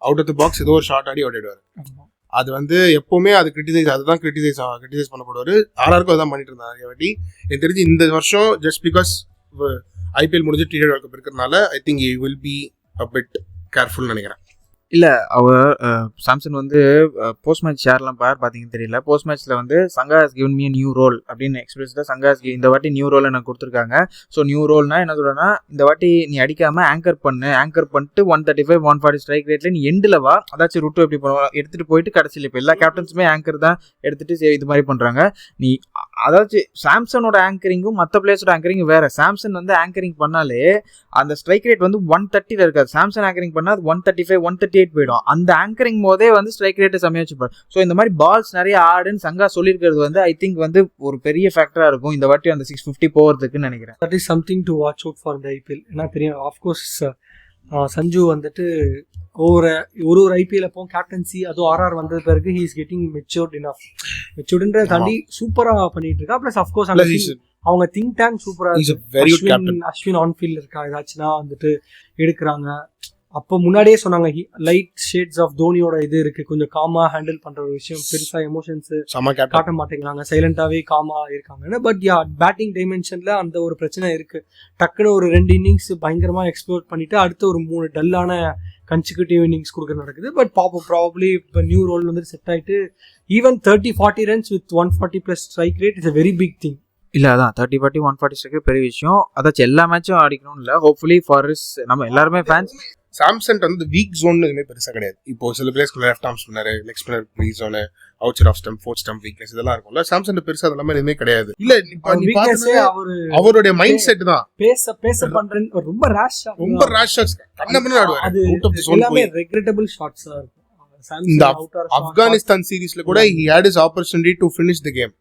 Speaker 3: அவுட் ஆஃப் த பாக்ஸ் ஏதோ ஒரு ஷார்ட் ஆடி அவுட் ஆயிடுவாரு. அது வந்து எப்பவுமே அது அதுதான் கிரிட்டிசைஸ் பண்ணப்படுவாரு. ஆர்ஆருக்கும் அதான் பண்ணிட்டு இருந்தாங்க நிறைய வாட்டி. எனக்கு தெரிஞ்சு இந்த வருஷம் ஜஸ்ட் பிகாஸ் ஐபிஎல் முடிஞ்சு T20 வேர்ல்ட் கப் இருக்கிறதுனால I think you will be a bit careful நினைக்கிறேன்.
Speaker 1: இல்லை அவர் சாம்சன் வந்து போஸ்ட் மேட்ச் ஷேர்லாம் பார்த்தீங்கன்னு தெரியல. போஸ்ட் மேட்ச்சில் வந்து Sanga has given me new role அப்படின்னு எக்ஸ்பிரஸில் சங்கா இந்த வாட்டி நியூ ரோல் எனக்கு கொடுத்துருக்காங்க. ஸோ நியூ ரோல்னா என்ன சொல்கிறேன்னா, இந்த வாட்டி நீ அடிக்காமல் ஆங்கர் பண்ணிட்டு 135 140 ஸ்ட்ரைக் ரேட்டில் நீ எண்டில் வா, அதாச்சும் ரூட்டு எப்படி பண்ணுவா எடுத்துகிட்டு போயிட்டு கடைசியில் இப்போ எல்லா கேப்டன்ஸுமே ஆங்கர் தான் எடுத்துகிட்டு இது மாதிரி பண்ணுறாங்க. நீ அதாச்சும் சாம்சனோட ஆங்கரிங்கும் மற்ற பிளேயர்ஸோட ஆங்கரிங்கும் வேறு. சாம்சன் வந்து ஆங்கரிங் பண்ணாலே அந்த ஸ்ட்ரைக் ரேட் வந்து 130 இருக்காது. சாம்சன் ஆங்கரிங் பண்ணால் அது 135 138 போயிடும். அந்த ஆங்கரிங் போதே வந்து ஸ்ட்ரைக் ரேட்டை செம்மையா வச்சுப்பாரு. ஸோ இந்த மாதிரி பால்ஸ் நிறைய ஆடுன்னு சங்கா சொல்லியிருக்கிறது வந்து ஐ திங்க் வந்து ஒரு பெரிய ஃபேக்டரா இருக்கும் இந்த வாட்டி அந்த 650 போகிறதுக்குன்னு நினைக்கிறேன்.
Speaker 2: That is something to watch out for the IPL. ஏன்னா தெரியும் ஆஃப்கோர்ஸ் சஞ்சு வந்துட்டு ஒரு ஐபிஎல் அப்போ கேப்டன்சி அதுவும் ஆர்ஆர் வந்தது பிறகு ஹி இஸ் கெட்டிங் மெச்சூர்டுன்றதை தாண்டி சூப்பரா பண்ணிட்டு இருக்கா. பிளஸ் அஃப்கோர்ஸ் அவங்க திங்க் டேங்க் சூப்பரா இருக்கு. அஸ்வின் ஆன்ஃபீல்ட் இருக்கா ஏதாச்சுன்னா வந்துட்டு எடுக்கிறாங்க. அப்போ முன்னாடியே சொன்னாங்க லைட் ஷேட்ஸ் ஆஃப் தோனியோட இது இருக்கு, கொஞ்சம் காமா ஹேண்டில் பண்ற ஒரு விஷயம், பெருசா எமோஷன்ஸ் காட்ட மாட்டேங்கிறாங்க, சைலண்டாவே காமா இருக்காங்க. பட் பேட்டிங் டைமென்ஷன்ல அந்த ஒரு பிரச்சனை இருக்கு. டக்குன்னு ஒரு 2 இன்னிங்ஸ் பயங்கரமா எக்ஸ்ப்ளோர் பண்ணிட்டு அடுத்த ஒரு 3 டல்லான கன்சிக்யூட்டிவ் இன்னிங்ஸ் கொடுக்க நடக்குது. பட் பாப்போம், ப்ராபப்ளி இப்போ நியூ ரோல் வந்து செட் ஆயிட்டு even 30-40 runs with 140+ strike rate is a very big thing.
Speaker 1: இல்லை அதான் 30-40 140 ஸ்ட்ரைக் பெரிய விஷயம். அதாச்சும் எல்லா மேட்சும் அடிக்கணும் இல்லை, ஹோப்ஃபுல்லி ஃபார் நம்ம எல்லாருமே ஃபேன்ஸ்.
Speaker 3: சாம்சன் வந்து வீக் ஜோன் எதுவுமே பெருசா கிடையாது. இப்போ சில பிளேஸ்க்கு left arm spinner, leg spinner weak zone, outside off stump, fourth stump weakness இதெல்லாம் இருக்கும்ல. சாம்சன் பெருசா அதெல்லாம் எதுவுமே கிடையாது. இல்ல அவருடைய மைண்ட் செட் தான்
Speaker 2: பேச பண்றேன் ரொம்ப ரேஷா
Speaker 3: கண்ணமன்னு ஆடுவாரு. அவுட் ஆஃப் தி ஜோன் போய்
Speaker 2: ரெக்ரெட்டபிள் ஷாட்ஸா இருக்கும்.
Speaker 3: இந்த ஆப்கானிஸ்தான் சீரிஸ்ல கூட he had his opportunity to finish the game.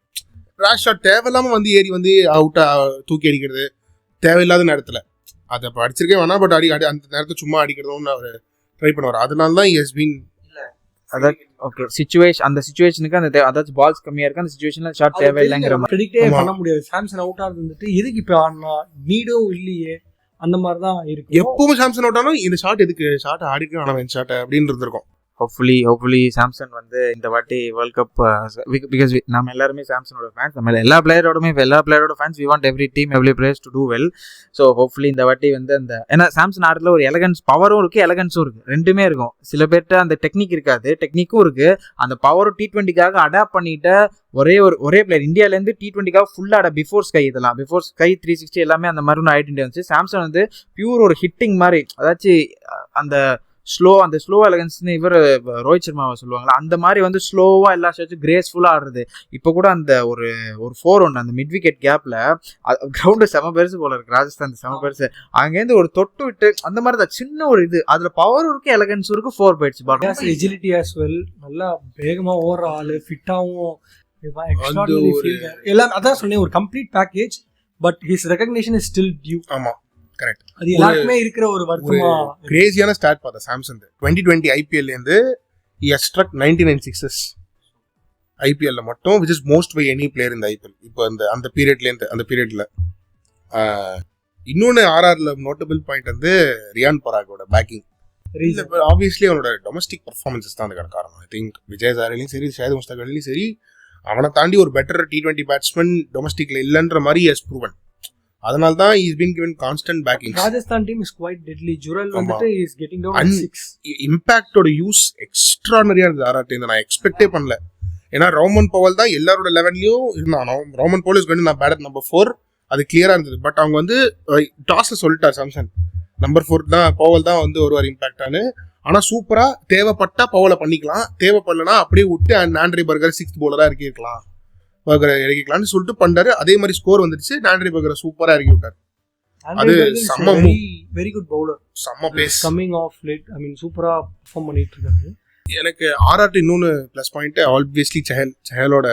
Speaker 3: Rash shot தேவையில்லாம வந்து ஏறி வந்து அவுட்டா தூக்கி அடிக்கிறது தேவையில்லாத நேரத்துல அதை இப்போ அடிச்சிருக்கே வேணா, பட் அந்த நேரத்தை சும்மா அடிக்கிறதும் அவர் ட்ரை பண்ணுவார். அதனால தான் ஹஸ் பீன்
Speaker 1: அதான் ஓகே அந்த சிச்சுவேஷனுக்கு அந்த அதாச்சும் பால்ஸ் கம்மியா இருக்கு, அந்த சிச்சுவேஷன்ல ஷாட் தேவையில்லைங்கிற மாதிரி
Speaker 2: ப்ரெடிக்டே பண்ண முடியாது. சாம்சன் அவுட் ஆகுது வந்துட்டு எதுக்கு இப்போ ஆனா நீடும் இல்லையே அந்த மாதிரி தான் இருக்கு.
Speaker 3: எப்பவுமே சாம்சன் அவுட் ஆனா இந்த ஷாட் எதுக்கு ஷாட் ஆடிட்டு ஆனா இந்த ஷாட் அப்படின்னு இருந்திருக்கும்.
Speaker 1: ஹோப்ஃபுல்லி சாம்சன் வந்து இந்த வாட்டி வேர்ல்ட் கப், பிகாஸ் நம்ம எல்லாருமே சாம்சனோட ஃபேன்ஸ், நம்ம எல்லா பிளேயரோட fans, we want every team every players to do well. So hopefully இந்த வாட்டி வந்து அந்த ஏன்னா சாம்சன் ஆடுறதுல ஒரு எலகன்ஸ் பவரும் இருக்கு, எலகன்ஸும் இருக்கு, ரெண்டுமே இருக்கும். சில பேர்ட்ட அந்த டெக்னிக் இருக்காது, டெக்னிக்கும் இருக்கு. அந்த பவரும் T20க்காக அடாப்ட் பண்ணிட்ட ஒரே பிளேயர் இந்தியாவிலேருந்து T20க்காக ஃபுல்லாக பிஃபோர் ஸ்கை 360 எல்லாமே அந்த மாதிரி ஒன்று ஐடென்டி வந்துச்சு. சாம்சன் வந்து பியூர் ஒரு ஹிட்டிங் மாதிரி, அதாச்சும் அந்த ஸ்லோ எலகன்ஸ்னு இவர் ரோஹித் சர்மாவை சொல்லுவாங்களா, அந்த மாதிரி வந்து ஸ்லோவா எல்லா ஷாட்ஸும் கிரேஸ்ஃபுல்லாக ஆடுறது. இப்போ கூட அந்த ஒரு 4-1 அந்த மிட் விக்கெட் கேப்ல கிரவுண்டு செம பெருசு போல இருக்கு, ராஜஸ்தான் செம பெருசு, அங்கேருந்து ஒரு தொட்டு விட்டு அந்த மாதிரி தான் சின்ன ஒரு இது, அதுல பவரும் இருக்கு எலகன்ஸும் இருக்கு, 4 போயிடுச்சு.
Speaker 2: எஜிலிட்டி ஆஸ் வெல், நல்லா வேகமா ஓடுற ஆளு, ஃபிட்டாவும் எல்லாம் அதான் சொன்னேன், ஒரு complete package. But his recognition is still due.
Speaker 3: ஆமா கரெக்ட்.
Speaker 2: அது எல்லாருக்குமே இருக்கிற ஒரு வருத்தமா
Speaker 3: கிரேசியான ஸ்டார்ட் பார்த்தா சாம்சன் 2020 IPL இருந்து he has struck 99 sixes IPL ல மட்டும், which is most by any player in the IPL. இப்போ அந்த பீரியட்ல இன்னொன்னு RRல நோட்டபிள் பாயிண்ட் வந்து ரியான் பராகோட பேக்கிங்.
Speaker 2: ரீசன்.
Speaker 3: ஆப்வியஸ்லி அவனோட டொமஸ்டிக் பர்ஃபார்மன்ஸஸ் தான் அதுக்கான காரணம். ஐ திங்க் விஜய் ஹசாரேலையும் சரி ஷாஹித் முஸ்தாக் அலிலையும் சரி அவனை தாண்டி ஒரு பெட்டர் T20 பேட்ஸ்மேன் டொமஸ்டிக்ல இல்லைன்ற மாதிரி ஹஸ் ப்ரூவன். அதனால தான் is been given constant backing.
Speaker 2: Rajasthan team is quite deadly. Jurel வந்துட்டு இஸ் கெட்டிங் டவுன் at 6.
Speaker 3: இம்பாக்டோட யூஸ் எக்ஸ்ட்ரானரியா இருந்தது ஆர்ஆர்டி. நான் எக்ஸ்பெக்டே பண்ணல. ஏன்னா ரோமன் பவல் தான் எல்லாரோட லெவன்லயும் இருந்தானோ. Rovman Powell is going to bat number 4, அது கிளியரா இருந்தது. பட் அவங்க வந்து டாஸ்ல சொல்லிட்டார் சாம்சன் நம்பர் 4 தான் பவல் தான் வந்து ஒரு இம்பாக்டானு. ஆனா சூப்பரா தேவைப்பட்டா பவலை பண்ணிக்கலாம், தேவைப்படலனா அப்படியே விட்டு ஆண்ட்ரி பர்கர் 6th பவுலரா இறக்கிக்கலாம், பர்கரை இறக்கிக்கலாம்னு சொல்லிட்டு பண்ணாரு. அதே மாதிரி ஸ்கோர் வந்துருச்சு. ஆண்ட்ரி பர்கரை சூப்பரா இறக்கி விட்டாரு. அது செம்ம
Speaker 2: வெரி குட் பவுலர்,
Speaker 3: செம்ம பேஸ்
Speaker 2: கமிங் ஆஃப் லேட். ஐ மீன் சூப்பரா பெர்ஃபார்ம் பண்ணிட்டு இருக்காரு.
Speaker 3: எனக்கு ஆர்ஆர்டி இன்னொன்று ப்ளஸ் பாயிண்ட் ஆப்வியஸ்லி சஹலோட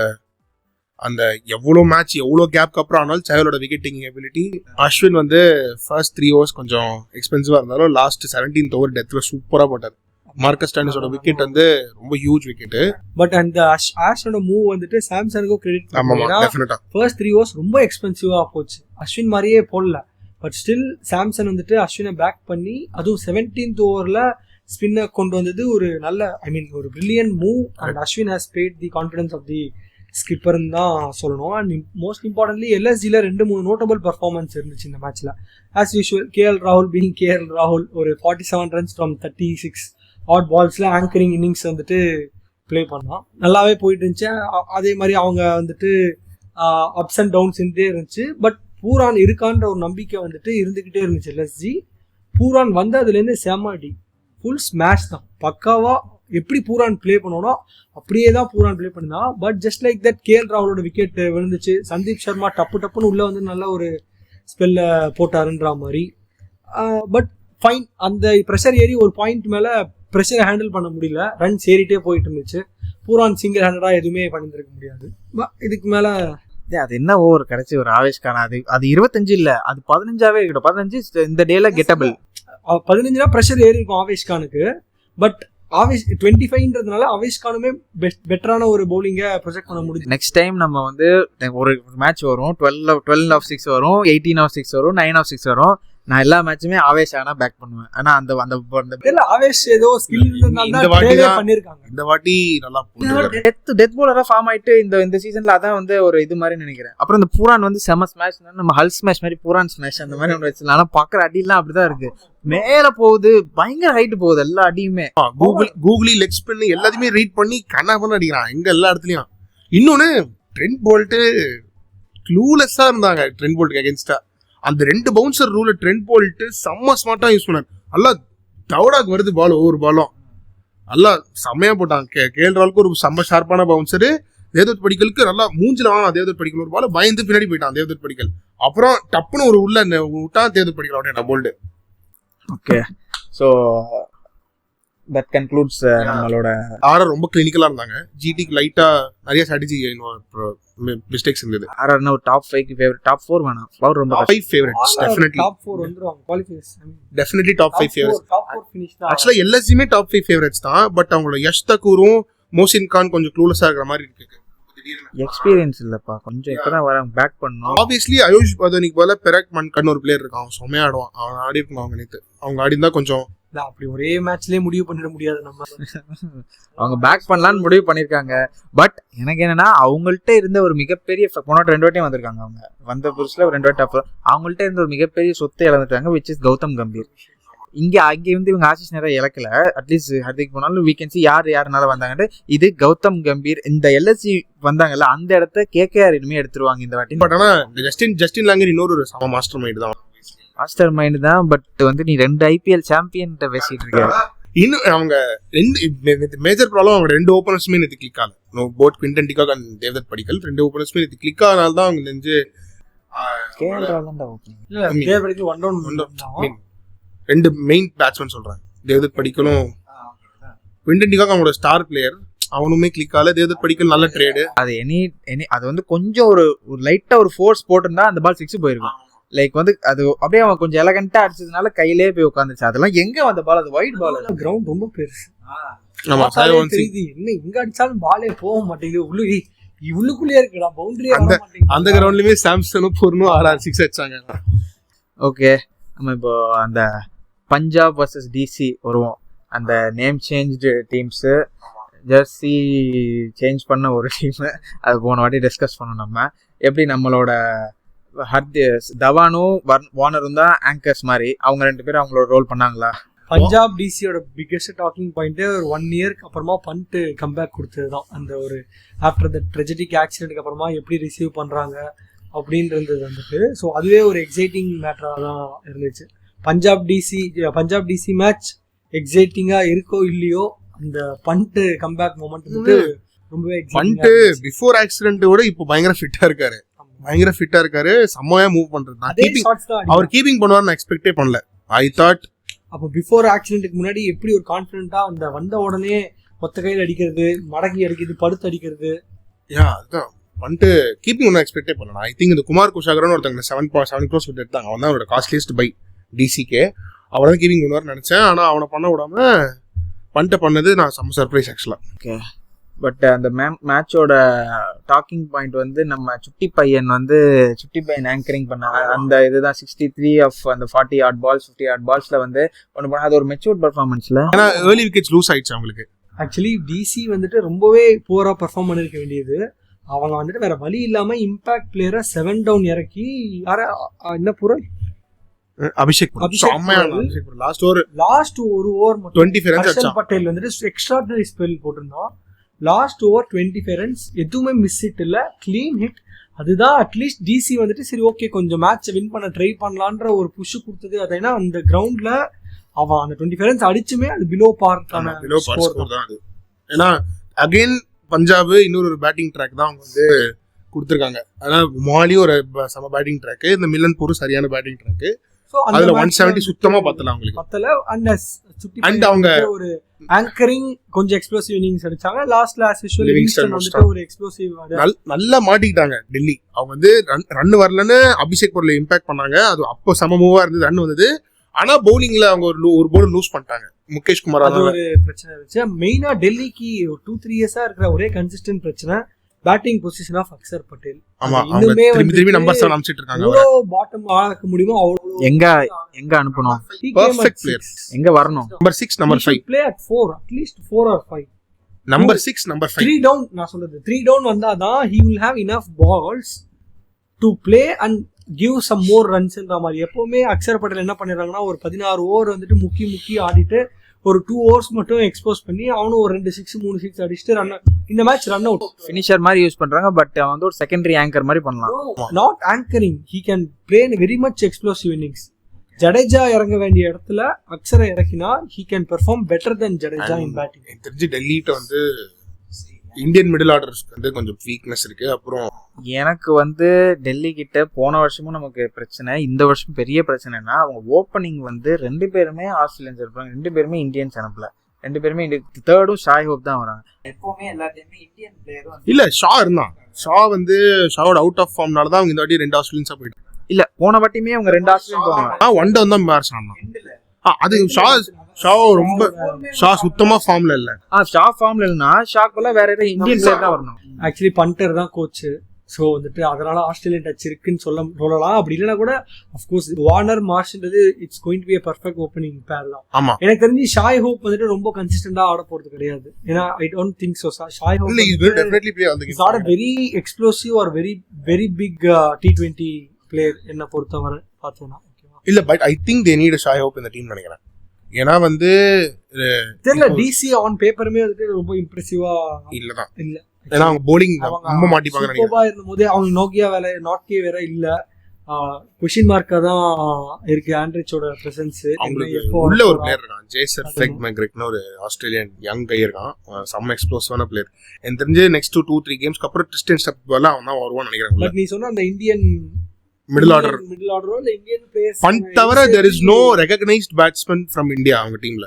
Speaker 3: அந்த எவ்வளோ மேட்ச் எவ்வளோ கேப்க்கு அப்புறம் ஆனாலும் சஹலோட விக்கெட் டேக்கிங் எபிலிட்டி. அஸ்வின் வந்து ஃபர்ஸ்ட் 3 overs கொஞ்சம் எக்ஸ்பென்சிவாக இருந்தாலும் லாஸ்ட் 17th over டெத்தில் சூப்பராக போட்டார். மார்க்கஸ் ஸ்டானிஸோட விக்கெட் வந்து ரொம்ப ஹியூஜ் விக்கெட்.
Speaker 2: பட் அந்த ஆஷோட மூவ் வந்துட்டு சாம்சனுக்கும் கிரெடிட்.
Speaker 3: ஆமாம் டெஃபினட்டா
Speaker 2: ஃபர்ஸ்ட் 3 overs ரொம்ப எக்ஸ்பென்சிவாக போச்சு. அஸ்வின் மாதிரியே போடல. பட் ஸ்டில் சாம்சன் வந்துட்டு அஸ்வினை பேக் பண்ணி அதுவும் 17th over ஸ்பின்னை கொண்டு வந்தது ஒரு நல்ல, ஐ மீன் ஒரு brilliant move. And Ashwin has bad the confidence of the ஸ்கிப்பர்னு தான் சொல்லணும். அண்ட் மோஸ்ட் இம்பார்ட்டன்ட்லி LSGல 2-3 நோட்டபிள் பர்ஃபார்மன்ஸ் இருந்துச்சு இந்த மேட்ச்ல. ஆஸ் யூஷுவல் KL ராகுல் ஒரு 47 runs from 36 odd balls anchoring innings வந்துட்டு ப்ளே பண்ணான். நல்லாவே போயிட்டு இருந்துச்சு. அதே மாதிரி அவங்க வந்துட்டு அப்ஸ் அண்ட் டவுன்ஸ் இருந்தே இருந்துச்சு. பட் பூரான் இருக்கான்ற ஒரு நம்பிக்கை வந்துட்டு இருந்துகிட்டே இருந்துச்சு LSG. பூரான் வந்து அதுலேருந்து செம்மடி ஃபுல் ஸ்மாஷ் தான். பக்காவா எப்படி பூரான் ப்ளே பண்ணணும் அப்படியே தான் பூரான் ப்ளே பண்ணிதான். But just like that KL ராகுலோட விக்கெட் விழுந்துச்சு. சந்தீப் சர்மா டப்புன்னு உள்ள வந்து நல்ல ஒரு ஸ்பெல்ல போட்டாருன்ற மாதிரி. பட் ஃபைன், அந்த ப்ரெஷர் ஏறி ஒரு பாயிண்ட் மேலே ப்ரெஷரை ஹேண்டில் பண்ண முடியல. ரன்ஸ் ஏறிட்டே போயிட்டு இருந்துச்சு. பூரான் சிங்கிள் ஹேண்டடாக எதுவுமே பண்ணியிருக்க முடியாது. இதுக்கு மேலே
Speaker 1: அது என்ன ஓவர் கிடைச்சி ஒரு ஆவேஷ்கான அது 25 இல்ல, அது 15ஆவே இருக்கட்டும். 15 இந்த டேல கெட்டபிள்.
Speaker 2: 15 ப்ரெஷர் ஏறி இருக்கும் ஆவேஷ்கானுக்கு. பட் ஆவேஷ் 25ன்றதுனால ஆவேஷ்கானுமே பெட்டரான ஒரு பவுலிங்கை ப்ரொஜெக்ட் பண்ண முடியும்.
Speaker 1: நெக்ஸ்ட் டைம் நம்ம வந்து ஒரு மேட்ச் வரும், 12 of 6 வரும், 18 of 6 வரும், 9 of 6 வரும். நான் எல்லா மேட்சுமே ஆவேஷ் ஆனா பேக் பண்ணுவேன். ஆனா அந்த
Speaker 2: ஆவேஷ் ஏதோ ஸ்கில் பண்ணிருக்காங்க.
Speaker 3: இந்த வாட்டி நல்லா
Speaker 1: டெத் பவுலரா ஃபார்ம் ஆயிட்டு இந்த சீசன்ல அதான் வந்து ஒரு இது மாதிரி நினைக்கிறேன். அப்புறம் இந்த பூரான் வந்து செம ஸ்மாஷ், நம்ம ஹல் ஸ்மாஷ் மாதிரி பூரான் ஸ்மாஷ் அந்த மாதிரி ஒன்று வச்சிடலாம். ஆனா பாக்குற அடிலாம் அப்படிதான் இருக்கு. மேல போகுது, பயங்கர ஹைட் போகுது எல்லா அடியுமே.
Speaker 3: கூகுளி லெக் ஸ்பின் எல்லாத்தையுமே ரீட் பண்ணி கண்ணா பண்ண அடிக்கிறான் எங்க எல்லா இடத்துலயும். இன்னொன்னு ட்ரெண்ட் போல்ட் க்ளூலெஸ்ஸா இருந்தாங்க ட்ரெண்ட் போல்ட்டுக்கு அகேன்ஸ்டா. அந்த 2 பவுன்சர் ரூல ட்ரெண்ட் போல்ட் செம்ம ஸ்மார்ட்டா யூஸ் பண்ணார். நல்லா தவடாக்கு வருது பால், ஒவ்வொரு பாலும் நல்லா செம்மையா போட்டாங்க. KL ராகுலுக்கு ஒரு செம்ம ஷார்ப்பான பவுன்சரு. தேவ்தத் படிக்கலுக்கு நல்லா மூஞ்சில வாங்க. தேவ்தத் படிக்கல் ஒரு பால் பயந்து பின்னாடி போயிட்டான் தேவ்தத் படிக்கல். அப்புறம் டப்புன்னு ஒரு உள்ள விட்டா தேவ்தத் படிக்கல் அப்படியே bowled.
Speaker 1: Okay, so that concludes நம்மளோட
Speaker 3: ஆர்ஆர் ரொம்ப கிளினிக்கலா இருந்தாங்க. ஜிடிக்கு லைட்டா நிறைய ஸ்ட்ராட்டஜி மிஸ்டேக்ஸ் இருந்தது.
Speaker 1: ஆர்ஆர் ஒரு டாப் 5 ஃபேவரட், டாப் 4 வேணாம், ஃப்ளவர் ரொம்ப
Speaker 3: 5 ஃபேவரட்ஸ் டெஃபினெட்லி.
Speaker 2: டாப் 4 வந்துருவாங்க qualification.
Speaker 3: Definitely top 5 favourites.
Speaker 2: Top 4 finish தான்.
Speaker 3: ஆக்சுவலா LSGமே டாப் 5 ஃபேவரட்ஸ் தான். பட் அவங்களோட யஷ் தக்கூரும் மோசின் கான் கொஞ்சம் க்ளூலெஸ்ஸா இருக்கிற மாதிரி இருக்கு.
Speaker 1: எக்ஸ்பீரியன்ஸ் இல்லப்பா, கொஞ்சம் இப்பதான் வராங்க பேக் பண்ணோம்.
Speaker 3: ஆப்வியஸ்லி ஆயுஷ் பதனிக்கு போல பெரக் மன்கன் ஒரு பிளேயர் இருக்கான். அவன் செம்மையா ஆடுவான். அவன் ஆடி இருக்கணும். அவங்க நேத்து அவங்க ஆடி இருந்தா கொஞ்சம்
Speaker 2: அப்படி ஒரே மேட்ச்லயே முடிவு பண்ணிட முடியாது. நம்ம
Speaker 1: அவங்க பேக் பண்ணலான்னு முடிவு பண்ணிருக்காங்க. பட் எனக்கு என்னன்னா அவங்கள்ட்ட இருந்த ஒரு மிகப்பெரிய போன 2 வாட்டியும் வந்திருக்காங்க. அவங்க வந்த புதுசுல 2 வாட்டி டாப். அவங்கள்ட்ட இருந்த ஒரு மிகப்பெரிய சொத்தை இழந்துட்டாங்க, விச் இஸ் கௌதம் கம்பீர். இங்க வந்து இவங்க ஆசிஷ் நேரம் இழக்கல. அட்லீஸ்ட் ஹர்திக் போனாலும் we can see யாருனால வந்தாங்கன்னு. இது கௌதம் கம்பீர் இந்த LSG வந்தாங்கல்ல, அந்த இடத்த KKR இனிமே எடுத்துருவாங்க இந்த வாட்டி.
Speaker 3: பட் ஆனா ஜஸ்டின் லாங்கர் இன்னொரு மாஸ்டர் மைண்ட் தான்.
Speaker 1: மாஸ்டர் மைண்ட் தான். பட் வந்து நீ 2 IPL சாம்பியன் பேசிட்டு இருக்க.
Speaker 3: இன்னும் அவங்க 2 மேஜர் ப்ராப்ளம். அவங்க 2 ஓப்பனர்ஸுமே நேற்று கிளிக் ஆகல. Both Quinton de Kock and Devdutt Padikkal 2 ஓப்பனர்ஸுமே நேற்று கிளிக் ஆனால தான் அவங்க நெஞ்சு
Speaker 1: KL ராகுல் தான் ஓகே.
Speaker 2: தேவ்தத்
Speaker 3: 2 மெயின் பேட்ஸ்மேன் சொல்றாங்க. தேவ்தத் படிக்கலும் குவிண்டன் டிகாக் அவங்களோட ஸ்டார் பிளேயர். அவனுமே கிளிக் ஆகல. தேவ்தத் படிக்கல் நல்ல ட்ரேடு.
Speaker 1: அது அது வந்து கொஞ்சம் ஒரு லைட்டா ஒரு ஃபோர்ஸ் போட்டிருந்தா அந்த பால் 6 போயிருக்கும். லைக் வந்து அது அப்படியே அவன் கொஞ்சம் எலகண்டா அடிச்சதுனால கையிலே போய் உட்காந்துச்சு. அதெல்லாம் எங்க வந்த பால்? அது ஒயிட் பால்.
Speaker 2: கிரவுண்ட் ரொம்ப பெருசு.
Speaker 3: ஆமா,
Speaker 2: என்ன எங்க அடிச்சாலும் பாலே போக மாட்டேங்குது. உள்ளுக்குள்ளேயே இருக்குடா பவுண்டரி.
Speaker 3: அந்த கிரவுண்ட்லயுமே சாம்சனும் பொருணும் 6 அடிச்சாங்க.
Speaker 1: ஓகே, நம்ம இப்போ அந்த பஞ்சாப் வர்சஸ் DC வருவோம். அந்த name change teams, Jersey change பண்ண ஒரு டீமு, அது போன வாட்டி டிஸ்கஸ் பண்ணோம். நம்ம எப்படி நம்மளோட தவானும் வார்னரும் தான் ஆங்கர்ஸ் மாதிரி, அவங்க 2 பேரும் அவங்களோட ரோல் பண்ணாங்களா?
Speaker 2: பஞ்சாப் டிசியோட பிக்கெஸ்ட் டாக்கிங் பாயிண்ட் ஒரு 1 இயர்க்கு அப்புறமா பண்ட் கம்பேக் கொடுத்தது தான். அந்த ஒரு ஆஃப்டர் த ட்ரெஜடிக் ஆக்சிடென்ட்க்கு அப்புறமா எப்படி ரிசீவ் பண்ணுறாங்க அப்படின்றது வந்துட்டு, ஸோ அதுவே ஒரு எக்ஸைட்டிங் மேட்டராக தான் இருந்துச்சு. பஞ்சாப் டிசி மேட்ச் எக்ஸைட்டிங்காக இருக்கோ இல்லையோ, அந்த பண்ட் கம்பேக் மொமெண்ட் வந்து ரொம்பவே
Speaker 3: பண்ட் பிஃபோர் ஆக்சிடென்ட்டோட இப்போ பயங்கர ஃபிட்டா இருக்காரு, செம்மையா மூவ் பண்றது. அவர் கீப்பிங் பண்ணுவார்னு எக்ஸ்பெக்டே பண்ணல. ஐ தாட்
Speaker 2: அப்போ பிஃபோர் ஆக்சிடென்ட்டுக்கு முன்னாடி எப்படி ஒரு கான்ஃபிடென்ட்டா அந்த வந்த உடனே ஒத்த கையில் அடிக்கிறது, மடக்கி அடிக்கிறது, படுத்து அடிக்கிறது,
Speaker 3: அதுதான் வந்துட்டு கீப்பிங் ஒன்றும் எக்ஸ்பெக்டே பண்ணலாம். ஐ திங்க் இந்த குமார் குஷாகரன் ஒருத்தங்க 7 crores எடுத்தாங்க. அவன் தான் அவரோட காஸ்ட்லியஸ்ட் பை டிசிக்கே. அவரை தான் கீப்பிங் பண்ணுவார்னு நினைச்சேன். ஆனால் அவனை பண்ண விடாம பண்ணிட்டு பண்ணது நான் செம்ம சர்ப்ரைஸ் ஆக்சுவலாக.
Speaker 1: ஓகே, பட் அந்த மேட்சோட டாக்கிங் பாயிண்ட் வந்து நம்ம சுட்டி பையன் ஆங்கரிங் பண்ண அந்த இதுதான். 63 ஆஃப் அந்த 40 odd balls 50 odd ballsல வந்து ஒன்று பண்ண, அது ஒரு மெச்சூர்ட் பர்ஃபார்மன்ஸ்ல.
Speaker 3: ஏன்னா ஏர்லி விக்கெட்ஸ் லூஸ் ஆயிடுச்சு அவங்களுக்கு.
Speaker 2: ஆக்சுவலி டிசி வந்துட்டு ரொம்பவே புவரா பெர்ஃபார்ம் பண்ணிருக்க வேண்டியது. அவங்க வந்துட்டு வேற வழி இல்லாம இம்பாக்ட் பிளேயரை 7 down இறக்கி என்ன புரல்
Speaker 3: அபிஷேக்
Speaker 2: லாஸ்ட் ஒரு ஓவர் மட்டும் ஹர்ஷல் பட்டேல் வந்துட்டு எக்ஸ்ட்ராடினரி ஸ்பெல் போட்டிருந்தான். லாஸ்ட் ஓவர் 25 runs, எதுவுமே மிஸ் ஹிட் இல்ல, கிளீன் ஹிட். அதுதான் அட்லீஸ்ட் டிசி வந்துட்டு சரி ஓகே கொஞ்சம் மேட்ச் வின் பண்ண ட்ரை பண்ணலான்ற ஒரு புஷ் கொடுத்தது. அது ஏன்னா அந்த கிரவுண்ட்ல அவன் அந்த 25 runs அடிச்சுமே அது பிலோ பார்க் தான் அது.
Speaker 3: ஏன்னா அகைன் பஞ்சாப் இன்னொரு பேட்டிங் ட்ராக் தான் அவங்க வந்து கொடுத்துருக்காங்க. அதனால மாலி ஒரு சம பேட்டிங் ட்ராக், இந்த மில்லன்பூர் சரியான பேட்டிங் ட்ராக். அதுல 170 சுத்தமா பத்தல அவங்களுக்கு. அண்ட் அவங்க
Speaker 2: ஒரு ஆங்கரிங் கொஞ்சம் எக்ஸ்ப்ளோசிவ் இன்னிங்ஸ் அடிச்சாங்க. லாஸ்ட்ல as usual லிவிங்ஸ்டன் வந்துட்டு ஒரு எக்ஸ்ப்ளோசிவ்
Speaker 3: நல்லா மாட்டிக்கிட்டாங்க டெல்லி. அவங்க வந்து ரன் வரலன்னு அபிஷேக் பொருளை இம்பாக்ட் பண்ணாங்க. அது அப்போ சம மூவா இருந்தது, ரன் வந்தது. ஆனா பவுலிங்ல அவங்க ஒரு போர்டு லூஸ் பண்ணிட்டாங்க. முகேஷ் குமார்
Speaker 2: அது ஒரு பிரச்சனை இருந்துச்சு. மெயினா டெல்லிக்கு 2-3 இயர்ஸா இருக்கிற ஒரே கன்சிஸ்டன்ட் பிரச்சனை batting position of Axar Patel.
Speaker 3: இன்னுமே திரும்பி நம்பர்ஸ் அனுப்பிச்சிட்டு இருக்காங்க.
Speaker 2: அவ்வளோ பாட்டம் ஆக்க முடியுமோ அவ்வளோ.
Speaker 1: எங்க அனுப்பணும்,
Speaker 3: பெர்ஃபெக்ட் பிளேயர்
Speaker 1: எங்க வரணும்.
Speaker 3: Number 6 number 5
Speaker 2: play at 4 at least 4 or 5.
Speaker 3: Number 6 number 5
Speaker 2: 3 down நான் சொல்றது 3 down வந்தாதான் he will have enough balls to play and give some more runs ன்ற மாதிரி. எப்பவுமே அக்ஷர் பட்டேல் என்ன பண்ணிடுறாங்கன்னா ஒரு 16 ஓவர் வந்துட்டு முக்கி ஆடிட்டு ஒரு 2 overs மட்டும் எக்ஸ்போஸ் பண்ணி அவனும் ஒரு 2 6 3 6 அடிச்சுட்டு ரன், இந்த மேட்ச் ரன் அவுட்
Speaker 1: ஃபினிஷர் மாதிரி யூஸ் பண்றாங்க. பட் அவன் வந்து ஒரு செகண்டரி ஆங்கர் மாதிரி பண்ணலாம்.
Speaker 2: Not anchoring, he can play in very much explosive innings. Jadeja இறங்க வேண்டிய இடத்துல அக்ஷரை இறக்கினா he can perform better than Jadeja in batting.
Speaker 3: எனக்கு தெரிஞ்சு டெல்லிட்ட வந்து இந்தியன் மிடில் ஆர்டர்ஸ்க்கு வந்து கொஞ்சம் வீக்னஸ் இருக்கு. அப்புறம்
Speaker 1: எனக்கு வந்து டெல்லி கிட்ட போன வருஷமும் நமக்கு பிரச்சனை, இந்த வருஷம் பெரிய பிரச்சனைனா அவங்க ஓப்பனிங் வந்து 2 பேருமே ஆஸ்திரேலியன்ஸ் இருப்பாங்க, 2 பேருமே இந்தியன்ஸ் அனுப்பல, 2 பேருமே தேர்டும் ஷாய் ஹோப் தான் வராங்க. எப்பவுமே எல்லாத்தையுமே இந்தியன் பிளேயரும் இல்ல.
Speaker 3: ஷா இருந்தான். ஷாவோட அவுட் ஆஃப் ஃபார்ம்னால தான் அவங்க இந்த வாட்டி 2 ஆஸ்திரேலியன்ஸா போயிட்டு.
Speaker 1: இல்ல போன வாட்டியுமே அவங்க 2 ஆஸ்திரேலியன் போவாங்க.
Speaker 3: ஒன் டவுன் தான் மேட்ச் ஆனான். அது ஷா ரொம்ப சுத்தமா ஃபார்ம்ல இல்ல.
Speaker 1: ஷா ஃபார்ம்ல இல்லனா ஷாக்குள்ள வேற ஏதாவது இந்தியன் பிளேயர் தான் வரணும்.
Speaker 2: ஆக்சுவலி பண்டர் தான் கோச். ஸோ வந்துட்டு அதனால ஆஸ்திரேலியன் டச் இருக்குன்னு சொல்லலாம். அப்படி இல்லைன்னா கூட அஃப்கோர்ஸ் வார்னர் மார்ஷ்ன்றது it's going to be a perfect opening pair தான்.
Speaker 3: ஆமா,
Speaker 2: எனக்கு தெரிஞ்சு ஷாய் ஹோப் வந்துட்டு ரொம்ப கன்சிஸ்டன்டா ஆட போறது கிடையாது. ஏன்னா I don't think so. Shai Hope
Speaker 3: definitely play on the
Speaker 2: is not a very explosive or very big T20 player என்ன பொறுத்தவரை பார்த்தேன்னா.
Speaker 3: இல்ல, but I think they need a Shai Hope இந்த டீம் நினைக்கிறேன். ஏன்னா வந்து
Speaker 2: தெரியல, டிசி ஆன் பேப்பருமே வந்துட்டு ரொம்ப இம்ப்ரெசிவா
Speaker 3: இல்லதான். இல்ல ஏன்னா அவங்க போலிங் ரொம்ப மாட்டிப்பாங்க
Speaker 2: நினைக்கிறேன். இருந்தபோது அவங்க நாட்கே வேற இல்ல. क्वेश्चन மார்க்கா தான் இருக்கு ஆண்ட்ரிச்சோட பிரசன்ஸ்.
Speaker 3: உள்ள ஒரு பிளேயர் இருக்கான், ஜேசர் ஃபிளெக் மெக்ரிக்னு ஒரு ஆஸ்திரேலியன் யங் கை இருக்கான், சம் எக்ஸ்ப்ளோசிவான பிளேயர். எனக்கு தெரிஞ்சு நெக்ஸ்ட் 2-3 கேம்ஸ்க்கு அப்புறம் ட்ரிஸ்டன் ஸ்டெப்வெல்லாம் அவன் தான் வருவான்னு நினைக்கிறேன்.
Speaker 2: பட் நீ சொன்ன அந்த இந்தியன்
Speaker 3: மிடில் ஆர்டர்
Speaker 2: இல்ல இந்தியன் பிளேயர்ஸ்
Speaker 3: பண்ட் தவிர there is no recognized batsman from India அவங்க டீம்ல.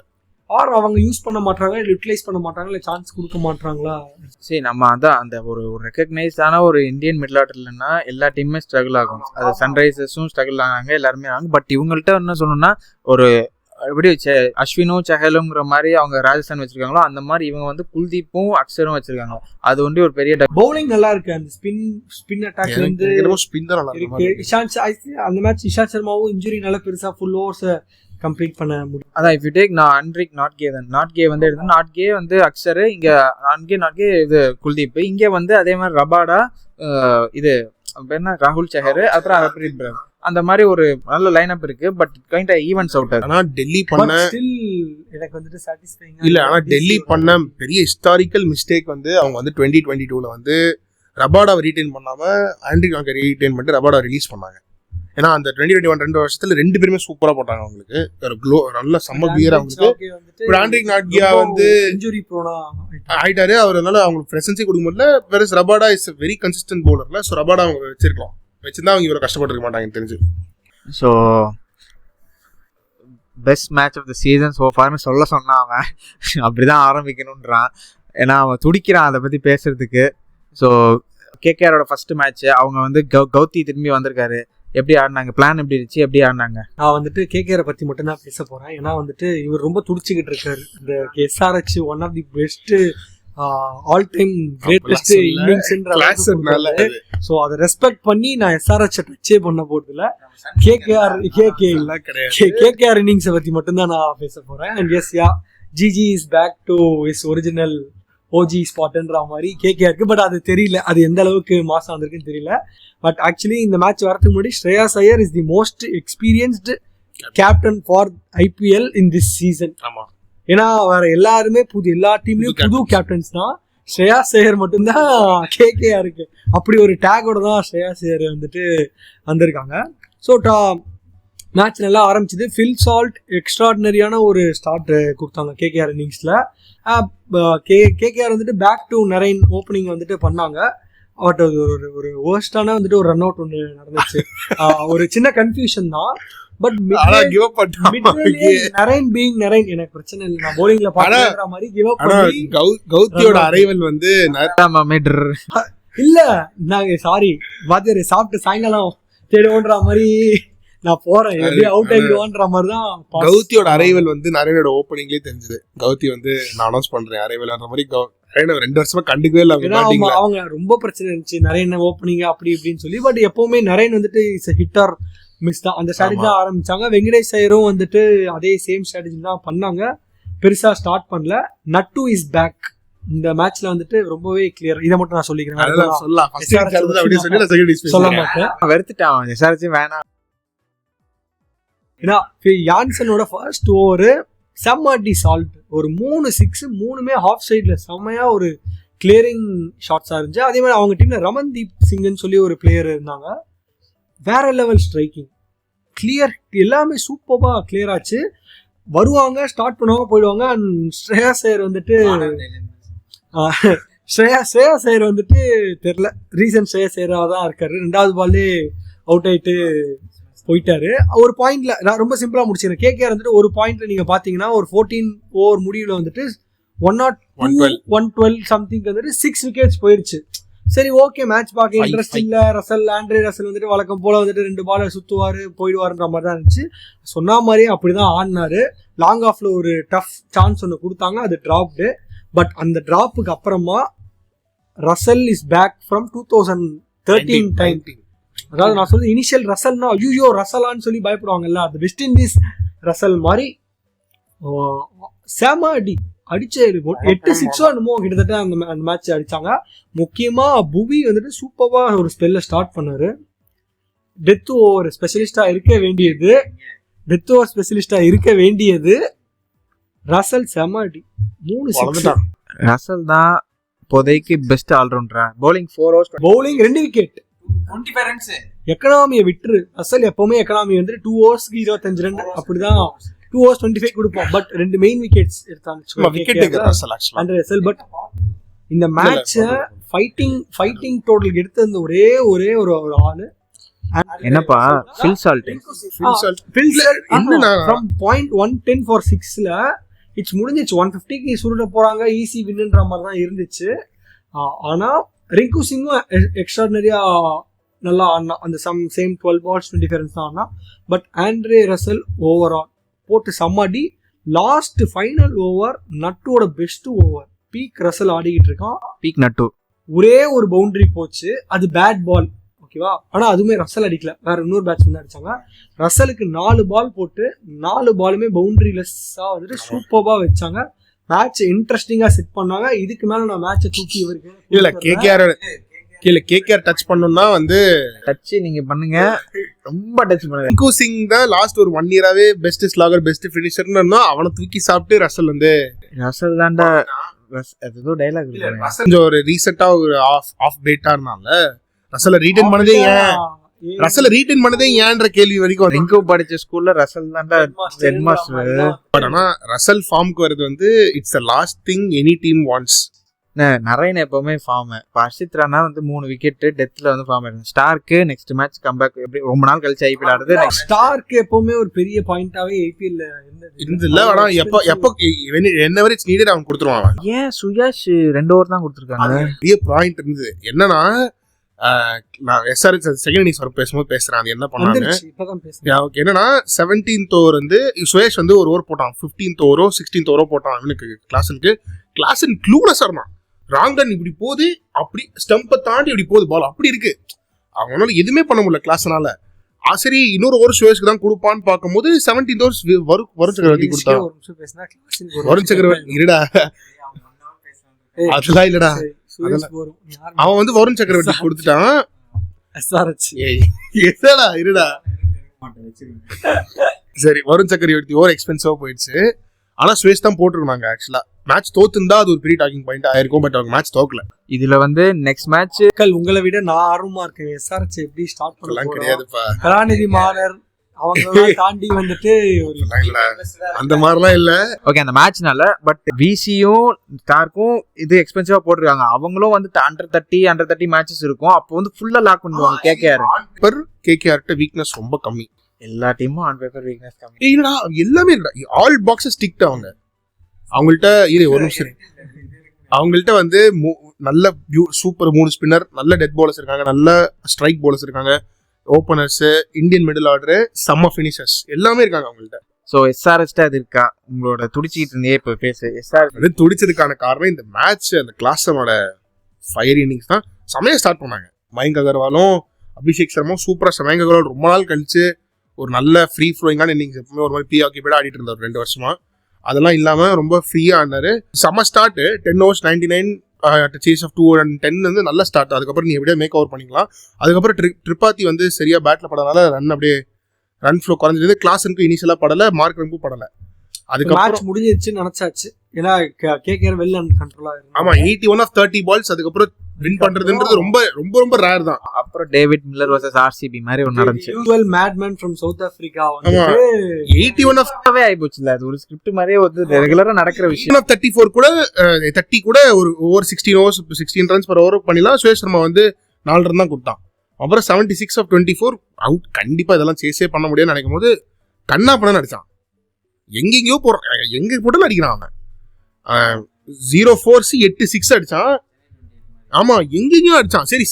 Speaker 2: ஆர் அவங்க யூஸ் பண்ண மாட்டாங்க, யூட்டிலைஸ் பண்ண மாட்டாங்க, இல்ல சான்ஸ் கொடுக்க மாட்டாங்களா?
Speaker 1: சரி, நம்ம அதான் அந்த ஒரு ரெகக்னைஸ்டான ஒரு இந்தியன் மிடில் ஆர்டர்லன்னா எல்லா டீமுமே ஸ்ட்ரகிள் ஆகும். அது சன்ரைசர்ஸும் ஸ்ட்ரகிள் ஆகாங்க, எல்லாருமே ஆகும். பட் இவங்கள்ட்ட என்ன சொல்லணும்னா ஒரு எப்படி அஸ்வினும் சஹலும் மாதிரி அவங்க ராஜஸ்தான் வச்சிருக்காங்களோ அந்த மாதிரி இவங்க வந்து குல்தீப்பும் அக்ஷரும் வச்சிருக்காங்க. அது வந்து ஒரு பெரிய
Speaker 2: பவுலிங் நல்லா இருக்கு. அந்த ஸ்பின் அட்டாக் வந்து
Speaker 3: ஸ்பின் தான் நல்லா இருக்கு.
Speaker 2: அந்த மேட்ச் இஷாந்த் சர்மாவும் இன்ஜுரினால பெருசா ஃபுல் ஓவர்ஸ் கம்ப்ளீட் பண்ண முடியும்.
Speaker 1: அதான் இஃப் யூ டேக் நான் அன்ரிக் நாட் கே தான் நாட் கே வந்து எடுத்தோம். நாட் கே வந்து அக்ஷர், இங்கே நாட் கே இது குல்தீப், இங்கே வந்து அதே மாதிரி ரபாடா, இது என்ன ராகுல் சஹர், அப்புறம் ஹர்ப்ரீத் பிரவ், அந்த மாதிரி ஒரு நல்ல லைனப் இருக்கு. But kind events out.
Speaker 3: ஆனா டெல்லி பண்ண
Speaker 2: எனக்கு வந்துட்டு சாட்டிஸ்ஃபைங்
Speaker 3: இல்ல. ஆனா டெல்லி பண்ண பெரிய ஹிஸ்டாரிக்கல் மிஸ்டேக் வந்து அவங்க வந்து 2022ல வந்து ரபாடாவை ரீடைன் பண்ணாம ஆண்ட்ரிக் நாட்கே ரீடைன் பண்ணிட்டு ரபாடாவை ரிலீஸ் பண்ணாங்க. ஏன்னா அந்த 2021 2 வருஷத்துல 2 பேருமே சூப்பரா போட்டாங்க. அவங்களுக்கு ஒரு நல்ல செம்ம கிளியர் அவங்களுக்கு. ஆண்ட்ரிக் நாட்கே வந்து
Speaker 2: இன்ஜுரி ப்ரோனா
Speaker 3: ஆயிட்டாரு. அவரால அவங்களுக்கு பிரசன்ஸே கொடுக்க முடியல. வேற ரபாடா இஸ் வெரி கன்சிஸ்டன்ட் பவுலர்ல. ஸோ ரபாடா அவங்க வச்சிருக்கலாம். வச்சிருந்தா அவங்க இவ்வளவு கஷ்டப்பட்டு இருக்க மாட்டாங்க தெரிஞ்சு.
Speaker 1: So best match of the season so ஃபார்னு சொன்னான் அவன். அப்படிதான் ஆரம்பிக்கணுன்றான். ஏன்னா அவன் துடிக்கிறான் அதை பற்றி பேசுறதுக்கு. ஸோ கேகேஆரோட ஃபர்ஸ்ட் மேட்ச் அவங்க வந்து கௌதி திரும்பி வந்திருக்காரு. எப்படி ஆடினாங்க, பிளான் எப்படி இருந்துச்சு, எப்படி ஆடினாங்க?
Speaker 2: நான் வந்துட்டு கேகேஆரை பற்றி மட்டும் தான் பேச போகிறேன். ஏன்னா வந்துட்டு இவர் ரொம்ப துடிச்சிக்கிட்டு இருக்காரு. இந்த SRH one of the best all time greatest இன்னிங்ஸ்ன்ற. ஸோ அதை ரெஸ்பெக்ட் பண்ணி நான் எஸ்ஆர்ஹெச் டச்சே பண்ண போறதில்ல. கேகேஆர் இன்னிங்ஸை பற்றி மட்டும்தான் நான் பேச போகிறேன். And yes yeah, GG is back to is original OG ஸ்பாட்ன்ற மாதிரி கேகேஆருக்கு. பட் அது தெரியல, அது எந்த அளவுக்கு மாசம் வந்திருக்குன்னு தெரியல. பட் ஆக்சுவலி இந்த மேட்ச் வரதுக்கு முன்னாடி Shreyas Iyer is the most experienced captain for IPL in this season. ஏன்னா வேற எல்லாருமே எல்லா டீம்லயும் புது கேப்டன்ஸ் தான். ஸ்ரேயாஸ் ஐயர் மட்டும்தான் கேகேஆருக்கு அப்படி ஒரு டேகோட தான் ஸ்ரேயாஸ் ஐயர் வந்துட்டு வந்திருக்காங்க. ஸோ மேட்ச் நல்லா ஆரம்பிச்சது. ஃபில் சால்ட் எக்ஸ்ட்ராடினரியான ஒரு ஸ்டார்ட் கொடுத்தாங்க கேகேஆர் இன்னிங்ஸில். கேகேஆர் வந்துட்டு பேக் டு நரைன் ஓப்பனிங் வந்துட்டு பண்ணாங்க. பட் அது ஒரு வேர்ஸ்டான வந்துட்டு ஒரு ரன் அவுட் ஒன்று நடந்துச்சு. ஒரு சின்ன கன்ஃபியூஷன் தான். பட் நரைன் பீயிங் நரைன் எனக்கு பிரச்சனை இல்லை, நான் போலிங்ல பாக்குற மாதிரி கிவ் அப் பண்ணி
Speaker 3: கௌதியோட அரைவல் வந்து
Speaker 2: இல்ல நாங்க சாரி வாத்தியார் சாப்பிட்டு சாயங்காலம் தேடுவோன்ற மாதிரி நான் போறேன், எப்படி அவுட் ஆகிடுவான்ற மாதிரி தான்.
Speaker 3: கௌதியோட அரைவல் வந்து நரேனோட ஓப்பனிங்லேயே தெரிஞ்சது. கௌதி வந்து நான் அனௌன்ஸ் பண்றேன் அரைவல்ன்ற மாதிரி 2 வருஷமா கண்டுக்கவே இல்லை.
Speaker 2: அவங்க ரொம்ப பிரச்சனை இருந்துச்சு நரேன் ஓப்பனிங் அப்படி இப்படின்னு சொல்லி. பட் எப்பவுமே நரேன் வந்துட்டு இட்ஸ் ஹிட்டர் மிஸ் தான். அந்த ஸ்ட்ராட்டஜி தான் ஆரம்பிச்சாங்க. வெங்கடேஷ் ஐயரும் வந்துட்டு அதே சேம் ஸ்ட்ராட்டஜி தான் பண்ணாங்க. பெருசா ஸ்டார்ட் பண்ணல. நட்டு இஸ் பேக். இந்த மேட்ச்ல வந்துட்டு ரொம்பவே கிளியர். இதை மட்டும் நான் சொல்லிக்கிறேன், சொல்ல மாட்டேன்.
Speaker 1: வெறுத்துட்டான் வேணாம்.
Speaker 2: ஏன்னா யான்சனோட ஃபர்ஸ்ட் ஓவர் செம்ம அடி சால்ட். ஒரு 3 6 3மே ஹாஃப் சைட்ல செம்மையா ஒரு கிளியரிங் ஷாட்ஸா இருந்துச்சு. அதே மாதிரி அவங்க டீம்ல ரமன்தீப் சிங்னு சொல்லி ஒரு பிளேயர் இருந்தாங்க. வேற லெவல் ஸ்ட்ரைக்கிங், கிளியர், எல்லாமே சூப்பரா கிளியர் ஆச்சு. வருவாங்க, ஸ்டார்ட் பண்ணுவாங்க, போயிடுவாங்க. அண்ட் ஸ்ரேயாஸ் ஐயர் வந்துட்டு ஸ்ரேயாஸ் ஐயர் வந்துட்டு தெரியல, ரீசன்ட் ஸ்ரேயாஸ் ஐயராக தான் இருக்காரு. 2வது பால்லே அவுட் ஆயிட்டு போயிட்டாரு. ஒரு பாயிண்ட்ல நான் ரொம்ப சிம்பிளா முடிச்சிருக்கேன். கேகேஆர் வந்துட்டு ஒரு பாயிண்ட்ல நீங்க பாத்தீங்கன்னா ஒரு 14 ஓவர் முடிவுல வந்துட்டு 112 சம்திங் வந்துட்டு 6 விக்கெட்ஸ் போயிருச்சு. சரி ஓகே, மேட்ச் பார்க்க இன்ட்ரெஸ்ட் இல்ல. ஆண்ட்ரே ரசல் வந்துட்டு வழக்கம் போல வந்துட்டு 2 பால் சுத்துவாரு போயிடுவாருன்ற மாதிரி தான் இருந்துச்சு. சொன்ன மாதிரியே அப்படிதான் ஆடினாரு. லாங் ஆஃப்ல ஒரு டஃப் சான்ஸ் ஒன்று கொடுத்தாங்க, அது டிராப்டு. பட் அந்த டிராப்புக்கு அப்புறமா Russell is back from 2013 time. அதாவது நான் சொல்றது இனிஷியல் ரசல்னா ஐயோ ரசலான்னு சொல்லி பயப்படுவாங்கல்ல, அது வெஸ்ட் இண்டீஸ் ரசல் மாதிரி சேம அடிச்சு 8 6 என்னமோ கிட்டத்தட்ட அந்த மேட்ச் அடிச்சாங்க. முக்கியமா புவி வந்துட்டு சூப்பரா ஒரு ஸ்பெல்ல ஸ்டார்ட் பண்ணாரு. டெத் ஓவர் ஸ்பெஷலிஸ்டா இருக்க வேண்டியது ரசல் செம அடி 3
Speaker 1: ரசல் தான் இப்போதைக்கு best allrounder. Bowling 4 overs,
Speaker 2: bowling 2 wicket,
Speaker 1: 25 runs.
Speaker 2: எக்கனாமியை விட்டுரு. அசல் எப்பவுமே எக்கனாமி வந்து 2 ஓவர்ஸ்க்கு 25 ரன் அப்படிதான், 2 overs 25 கொடுப்போம். பட் 2 மெயின் விக்கெட்ஸ் எடுத்தாங்க. பட் இந்த மேட்ச ஃபைட்டிங் டோட்டல் எடுத்த அந்த ஒரே ஒரு ஆளு
Speaker 1: என்னப்பா ஃபில் சால்ட்.
Speaker 2: ஃப்ரம் 0.110 ஃபார் 6ல இட்ஸ் முடிஞ்சிச்சு. 150க்கு சுருட போறாங்க, ஈஸி வின்னுன்ற மாதிரி தான் இருந்துச்சு. ஆனா ரிங்கு சிங்கும் எக்ஸ்ட்ராடினரியா நல்லா ஆடினா. அந்த சேம் 12 balls 25 runs தான் ஆடினா. பட் ஆண்ட்ரே ரசல் ஓவரால் போட்டு சம்மாடி. லாஸ்ட் ஃபைனல் ஓவர் நட்டோட பெஸ்ட் ஓவர். பீக் ரசல் ஆடிக்கிட்டு இருக்கான்.
Speaker 1: பீக் நட்டு
Speaker 2: ஒரே ஒரு பவுண்டரி போச்சு, அது பேட் பால். ஓகேவா. ஆனா அதுவுமே ரசல் அடிக்கல, வேற இன்னொரு பேட்ஸ்மேன் தான் அடிச்சாங்க. ரசலுக்கு 4 பால் போட்டு 4 பாலுமே பவுண்டரிலெஸ்ஸா வந்துட்டு சூப்பர்பா வச்சாங்க. மேட்ச் இன்ட்ரெஸ்டிங்கா செட் பண்ணாங்க. இதுக்கு மேல நான் மேட்சை தூக்கி இவருக்கு
Speaker 3: இல்ல கேகேஆர் டச் பண்ணோம்னா வந்து
Speaker 1: டச் நீங்க பண்ணுங்க, ரொம்ப டச் பண்ணுங்க.
Speaker 3: ரிங்கு சிங் தான் லாஸ்ட் ஒரு 1 இயராவே பெஸ்ட் ஸ்லாகர் பெஸ்ட் ஃபினிஷர்னு இருந்தா அவனை தூக்கி சாப்பிட்டு ரசல் வந்து
Speaker 1: ரசல் தாண்டா ஏதோ டைலாக்
Speaker 3: கொஞ்சம் ஒரு ரீசெண்டா ஒரு ஆஃப் பேட்டா இருந்தால ரசலை ரீட்டைன் பண்ணதே ஏன்ற கேள்வி வரைக்கும்
Speaker 1: ரிங்கு படிச்ச ஸ்கூல்ல ரசல் தாண்டா ஹெட் மாஸ்டர்.
Speaker 3: பட் ஆனா ரசல் ஃபார்முக்கு வருது வந்து it's the last thing any team wants.
Speaker 1: Naren எப்பவுமே ஃபார்ம். ஹர்ஷித் ராணா வந்து 3 விக்கெட் டெத்ல வந்து ஃபார்ம் ஆயிடும். ஸ்டார்க்கு நெக்ஸ்ட் மேட்ச் கம்பேக் எப்படி ரொம்ப நாள் கழிச்சு ஐபிஎல் ஆடுது.
Speaker 2: ஸ்டார்க்கு எப்பவுமே ஒரு பெரிய பாயிண்டாவே ஐபிஎல்ல
Speaker 3: இருந்ததில்ல. ஆனா எப்போ என்னவர் இட்ஸ் நீடட் அவன் கொடுத்துருவான்.
Speaker 1: ஏன் சுயாஷ் 2 ஓவர் தான் கொடுத்துருக்காங்க.
Speaker 3: பெரிய பாயிண்ட் இருந்தது என்னன்னா நான் எஸ்ஆர்எச் செகண்ட் இன்னிங்ஸ் வர பேசும்போது பேசுறேன். அது என்ன பண்ணாங்க என்னன்னா 17th ஓவர் வந்து சுயேஷ் வந்து ஒரு ஓவர் போட்டான். 15th ஓவரோ 16th ஓவரோ போட்டான். அவனுக்கு கிளாஸன் க்ளூலெஸ்ஸா இருந்தான். ராங்கன் இப்படி போகுது, அப்படி ஸ்டம்பை தாண்டி இப்படி போகுது பால், அப்படி இருக்கு. அவனால எதுவுமே பண்ண முடியல கிளாஸ்னால. சரி இன்னொரு ஓவர் சுயேஷ்க்கு தான் கொடுப்பான்னு பார்க்கும்போது 17th ஓவர் வருண் சக்கரவர்த்தி கொடுத்தான். வருண் சக்கரவர்த்தி இருடா, அதெல்லாம் இல்லடா, அவன் வந்து வருண் சக்கரவர்த்தி கொடுத்துட்டான். இருடா சரி வருண் சக்கரவர்த்தி ஓவர் எக்ஸ்பென்சிவா போயிடுச்சு. ஆனா சுயேஷ் தான் போட்டுருந்தாங்க. ஆக்சுவலா மேட்ச் தோத்துந்தா அது ஒரு பெரிய டாக்கிங் பாயிண்ட் ஆயிருக்கும். பட் அவங்க மேட்ச் தோக்கல.
Speaker 1: இதுல வந்து நெக்ஸ்ட் மேட்ச்
Speaker 2: உங்களை விட நான் ஆர்வமா இருக்கேன். எஸ்ஆர்எச் எப்படி ஸ்டார்ட் பண்ணலாம்
Speaker 3: கிடையாதுப்பா.
Speaker 2: கலாநிதி மாறர் அவங்க தாண்டி வந்துட்டு
Speaker 3: அந்த மாதிரிலாம் இல்ல.
Speaker 1: ஓகே அந்த மேட்ச்னால. பட் விசியும் ஸ்டார்க்கும் இது எக்ஸ்பென்சிவா போட்டுருக்காங்க. அவங்களும் வந்து அண்டர் 30 மேட்சஸ் இருக்கும். அப்போ வந்து ஃபுல்லா லாக் பண்ணுவாங்க.
Speaker 3: கேகேஆர் வீக்னஸ் ரொம்ப கம்மி.
Speaker 1: எல்லா டீமும் ஆன் பேப்பர் வீக்னஸ் கம்மி.
Speaker 3: இல்லடா எல்லாமே இல்ல, ஆல் பாக்ஸஸ் டிக்ட். அவங்கள்ட்ட ஒரு நிமிஷம், அவங்கள்ட்ட வந்து நல்ல சூப்பர் 3 ஸ்பின்னர், நல்ல டெத் பவுலர்ஸ் இருக்காங்க, நல்ல ஸ்ட்ரைக் பவுலர்ஸ் இருக்காங்க, ஓப்பனர்ஸ், இந்தியன் மிடில் ஆர்டர், சம்ம ஃபினிஷர்ஸ் எல்லாமே இருக்காங்க அவங்கள்ட்ட.
Speaker 1: ஸோ எஸ்ஆர்எச் அது இருக்கா உங்களோட துடிச்சிட்டு இருந்தே இப்போ பேசு.
Speaker 3: எஸ்ஆர் துடிச்சதுக்கான காரணம் இந்த மேட்ச் அந்த கிளாஸனோட ஃபயர் இன்னிங்ஸ் தான். செமையா ஸ்டார்ட் பண்ணாங்க. மயங்க் அகர்வாலும் அபிஷேக் சர்மாவும் சூப்பரா. மயங்க் அகர்வால் ரொம்ப நாள் கழிச்சு ஒரு நல்ல ஃப்ரீ ஃப்ளோயிங்கான இன்னிங்ஸ், எப்பவுமே ஒரு மாதிரி ப்ரீ ஆக்கிபைடா ஆடிட்டு இருந்தார் 2 வருஷமா. அதெல்லாம் இல்லாம ரொம்ப ஃப்ரீயா ஆனாரு. செம்ம ஸ்டார்ட். 10 overs 99 சேஸ் ஆஃப் 210 வந்து நல்ல ஸ்டார்ட். அதுக்கப்புறம் நீ எப்படியா மேக் ஓவர் பண்ணிக்கலாம். அதுக்கப்புறம் ட்ரிபாத்தி வந்து சரியா பேட்ல படனால ரன் ஃப்ளோ குறைஞ்சது. கிளாஸனுக்கு இனிஷியலா படல, மார்க்ரமுக்கும் படல.
Speaker 2: அதுக்கப்புறம் முடிஞ்சிருச்சுன்னு நினைச்சாச்சு. ஏன்னா கேகேஆர் வெல் அண்ட் கண்ட்ரோலா இருக்கு.
Speaker 3: ஆமா 81 of 30 balls அதுக்கப்புறம் வின் பண்றதுன்றது ரொம்ப ரொம்ப ரொம்ப ரேர் தான்.
Speaker 1: அப்புறம் டேவிட் மில்லர் vs ஆர்சிபி மாதிரி ஒன்னு நடந்துச்சு.
Speaker 2: Usual madman from south Africa வந்து
Speaker 3: 81 of
Speaker 1: ஆயிப்போச்சுல. அது ஒரு ஸ்கிரிப்ட் மாதிரியே வந்து ரெகுலரா நடக்கிற விஷயம்.
Speaker 3: 34 கூட 30 கூட ஒரு over 16 overs 16 runs per over பண்ணிலாம். சுரேஷ் சர்மா வந்து 4 run தான் கொடுத்தான். அப்புறம் 76 of 24 அவுட். கண்டிப்பா இதெல்லாம் சேஸே பண்ண முடியாதுன்னு நினைக்கும் போது கண்ணா பண்ண அடிச்சான். எங்கெங்கயோ போறான், எங்க போட்டாலும் அடிக்கிறான் அவன். 0-4 8 6 அடிச்சான். ஆமா எங்கெங்கயோ அடிச்சான். சரி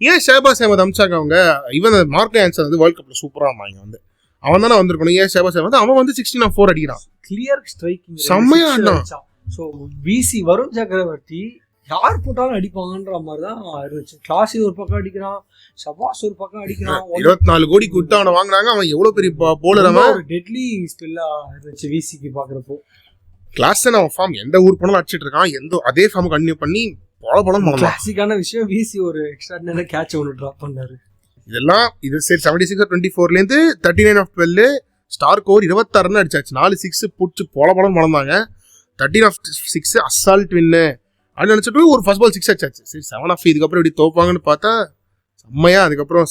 Speaker 3: ஏன் ஷஹபாஸ் அஹமத் அமிச்சாங்க அவங்க? இவன் மார்க் ஆன்சர் வந்து வேர்ல்ட் கப்ல சூப்பரா இருந்தாங்க. வந்து அவன் தானே வந்திருக்கணும். ஏன் ஷஹபாஸ் அஹமத் அவன் வந்து 16 of 4 அடிக்கிறான்.
Speaker 2: கிளியர் ஸ்ட்ரைக்கிங்
Speaker 3: செம்மையா ஆடினான்.
Speaker 2: சோ விசி வருண் சக்கரவர்த்தி யார் போட்டாலும் அடிப்பாங்கன்ற மாதிரி தான் இருந்துச்சு. கிளாஸி ஒரு பக்கம் அடிக்கிறான், ஷபாஸ் ஒரு பக்கம் அடிக்கிறான்.
Speaker 3: 24 கோடி கொடுத்து அவனை வாங்குறாங்க. அவன் எவ்வளவு பெரிய போலர். அவன்
Speaker 2: ஒரு டெட்லி ஸ்பில்லா இருந்துச்சு விசிக்கு பாக்குறப்போ.
Speaker 3: கிளாஸ் அவன் ஃபார்ம் எந்த ஊர் போனாலும் அடிச்சிட்டு இருக்கான். அதே ஃபார்ம் கண்டினியூ பண்ணி பலம்
Speaker 2: கிளாசிக்கான விஷயம். விசி ஒரு எக்ஸ்ட்ராடினரி கேட்ச் ஒன்று டிராப் பண்ணாரு.
Speaker 3: இதெல்லாம் இது சரி 76 of 24 லேருந்து 39 of 12 ஸ்டார்க் ஓவர் 26 ரன் அடிச்சாச்சு. 4 6 புடிச்சு பலம் வளர்ந்தாங்க. 13 of 6 அசால்ட் வின்னு அப்படின்னு நினைச்சிட்டு ஒரு ஃபர்ஸ்ட் பால் 6 அடிச்சாச்சு. சரி 7 of இதுக்கப்புறம் இப்படி தோப்பாங்கன்னு பார்த்தா செம்மையா அதுக்கப்புறம்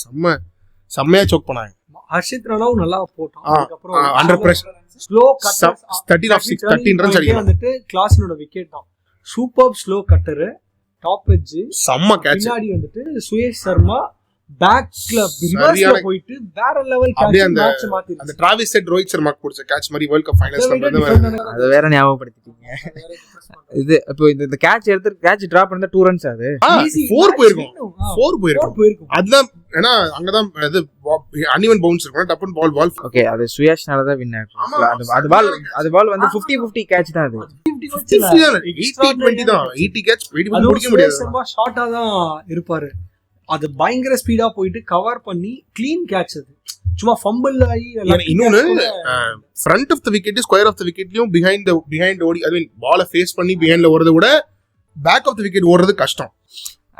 Speaker 3: செம்மையா சோக் பண்ணாங்க.
Speaker 2: ஹர்ஷித் ராணாவும் நல்லா போட்டான். அதுக்கப்புறம்
Speaker 3: under pressure slow cutter 13 of 6 13 runs அடிச்சாங்க.
Speaker 2: வந்துட்டு கிளாஸனோட விக்கெட் தான். Super slow cutter, top edge,
Speaker 3: செம்ம கேட்ச்.
Speaker 2: பின்னாடி வந்துட்டு சுயேஷ் சர்மா பேக்ல ரிவர்ஸ்ல போயிட்டு வேற லெவல் கேட்ச் மேட்ச் மாத்திருச்சு.
Speaker 3: அந்த டிராவிஸ் ஹெட் ரோஹித் சர்மா புடிச்ச கேட்ச் மாதிரி வேர்ல்ட் கப் ஃபைனல்ஸ் பண்றது
Speaker 1: அது வேற ஞாபகப்படுத்திட்டீங்க. இது இப்போ இந்த கேட்ச் டிராப் பண்ணா 2 runs. அது
Speaker 3: 4 போயிருக்கும். அதுதான் ஏன்னா அங்கதான் இது அன்இவன் பவுன்ஸ் இருக்கும். டப்புன் பால்
Speaker 1: ஓகே அது சுயாஷ்னால தான் வின் ஆயிடுச்சு. அது பால் வந்து 50-50 கேட்ச் தான். அது
Speaker 3: 80-20 தான். 80 கேட்ச் வெயிட் பண்ணி முடிக்க முடியாது.
Speaker 2: ஷார்ட்டா தான் இருப்பாரு. அது பயங்கர ஸ்பீடா போயிட்டு கவர் பண்ணி க்ளீன் கேட்ச். அது சும்மா ஃபம்பிள் ஆகி
Speaker 3: இன்னொன்னு front of the wicket square of the விக்கெட்லயும் பிஹைண்ட் ஓடி ஐ மீன் பாலை ஃபேஸ் பண்ணி பிஹைண்ட்ல ஓடுறத விட பேக் ஆஃப் த விக்கெட் ஓடுறது கஷ்டம்.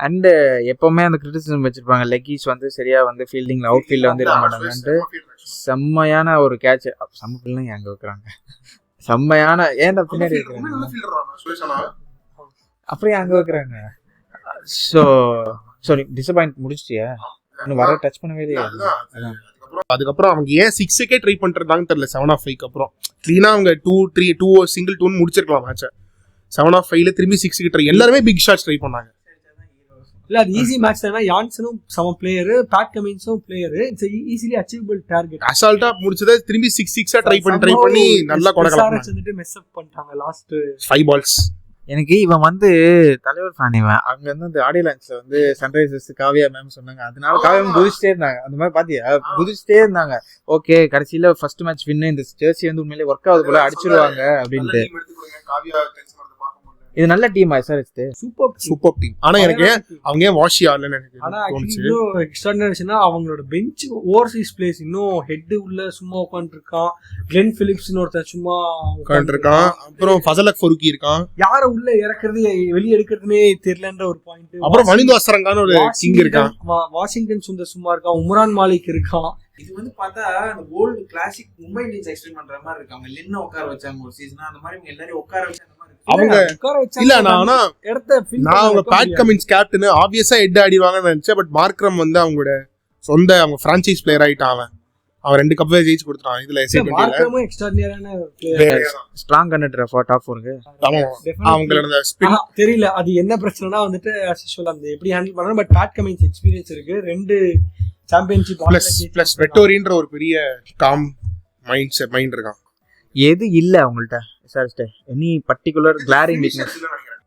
Speaker 1: அண்ட் எப்பவுமே அந்த கிரிட்டிசிசம் வச்சிருப்பாங்க லெக்கீஸ் வந்து சரியா வந்து ஃபீல்டிங்ல அவுட் ஃபீல்ட்ல வந்து இருக்க மாட்டாங்கன்ட்டு. செம்மையான ஒரு கேட்ச், செம்ம ஃபீல்டிங் அங்க வைக்கிறாங்க, செம்மையான ஏன்டா பின்னாடி வைக்கிறாங்க அப்படியே அங்க வைக்கிறாங்க. ஸோ சாரி டிசப்பாயிண்ட் முடிச்சிட்டியா? இன்னும் வர டச் பண்ணவே இல்லையா?
Speaker 3: அதுக்கப்புறம் அவங்க ஏன் 6க்கே ட்ரை பண்றதான்னு தெரியல. 7/5 அப்புறம் கிளீனா அவங்க 2 சிங்கிள் 2 முடிச்சிருக்கலாம் மேட்சை. 7/5ல திரும்பி 6க்கு ட்ரை. எல்லாருமே பிக் ஷாட்ஸ் ட்ரை பண்ணாங்க.
Speaker 2: இல்ல அது ஈஸி மேட்ச் தானா. யான்சனும் சம பிளேயர், பேட் கமின்ஸும் player. It's easily achievable target.
Speaker 3: அசால்ட்டா முடிச்சதை திரும்பி 6 ட்ரை பண்ணி நல்லா கொடக்கலாம்.
Speaker 2: வந்துட்டு மிஸ் அப் பண்ணிட்டாங்க லாஸ்ட்
Speaker 3: 5 பால்ஸ்.
Speaker 1: எனக்கு இவன் வந்து தலைவர் ஃபேன். இவன் அங்க இருந்து அந்த ஆடியோ லான்ச்ல வந்து சன்ரைசர்ஸ் காவியா மேம் சொன்னாங்க, அதனால காவியா குதிச்சுட்டே இருந்தாங்க. அந்த மாதிரி பாத்தியா குதிச்சுட்டே இருந்தாங்க. ஓகே கடைசியில ஃபர்ஸ்ட் மேட்ச் வின்னு, இந்த ஜெர்சி வந்து உண்மையிலேயே ஒர்க் ஆகுது போல, அடிச்சிருவாங்க அப்படின்ட்டு. இது நல்ல டீம் எஸ்ஆர்எச்,
Speaker 3: சூப்பர் டீம். ஆனா எனக்கு அவங்க ஏன் வாஷி ஆடலன்னு எனக்கு தோணுச்சு.
Speaker 2: இன்னும் எக்ஸ்ட்ராடினரினா அவங்களோட பெஞ்ச் ஓவர்சீஸ் பிளேஸ் இன்னும் ஹெட் உள்ள சும்மா உட்காந்துருக்கான். கிளென் பிலிப்ஸ்னு ஒருத்தர் சும்மா
Speaker 3: உட்காந்துருக்கான். அப்புறம் ஃபசல் ஃபரூக்கி இருக்கான்.
Speaker 2: யார உள்ள இறக்குறது வெளியே எடுக்கிறதுனே தெரியலன்ற ஒரு பாயிண்ட்.
Speaker 3: அப்புறம் வனிந்து அசரங்கான ஒரு கிங் இருக்கான்.
Speaker 2: வாஷிங்டன் சுந்தர் சும்மா இருக்கான். உம்ரான் மாலிக் இருக்கான்.
Speaker 1: இது வந்து பார்த்தா அந்த old classic Mumbai Indians explain பண்ற மாதிரி இருக்காங்க. லின்ன உட்கார வச்சாங்க ஒரு சீசனா, அந்த மாதிரி எல்லாரும் உட்கார வச்சாங்க.
Speaker 3: அவங்க இல்ல நான் அவங்க பேட் கமின்ஸ் கேப்டன் ஆப்வியஸா ஹெட் ஆடிடுவாங்கன்னு நினைச்சேன். பட் மார்க்ரம் வந்து அவங்களோட சொந்த அவங்க பிரான்சைஸ் பிளேயர் ஆயிட்டான். அவன் 2 கப் ஜெயிச்சு கொடுத்தான். இதுல ஸ்ட்ராங் கண்டெண்டர் ஃபார் டாப் 4க்கு. அவங்களோட ஸ்பின்
Speaker 2: தெரியல அது என்ன பிரச்சனைனா வந்துட்டு அந்த எப்படி ஹேண்டில் பண்ணாங்க. பட் பேட் கமின்ஸ் எக்ஸ்பீரியன்ஸ் இருக்கு. 2 சாம்பியன்ஷிப்
Speaker 3: பிளஸ் வெட்டோரின்ற ஒரு பெரிய காம் மைண்ட் இருக்கான்.
Speaker 1: எது இல்ல அவங்கள்ட்ட any particular glaring weakness?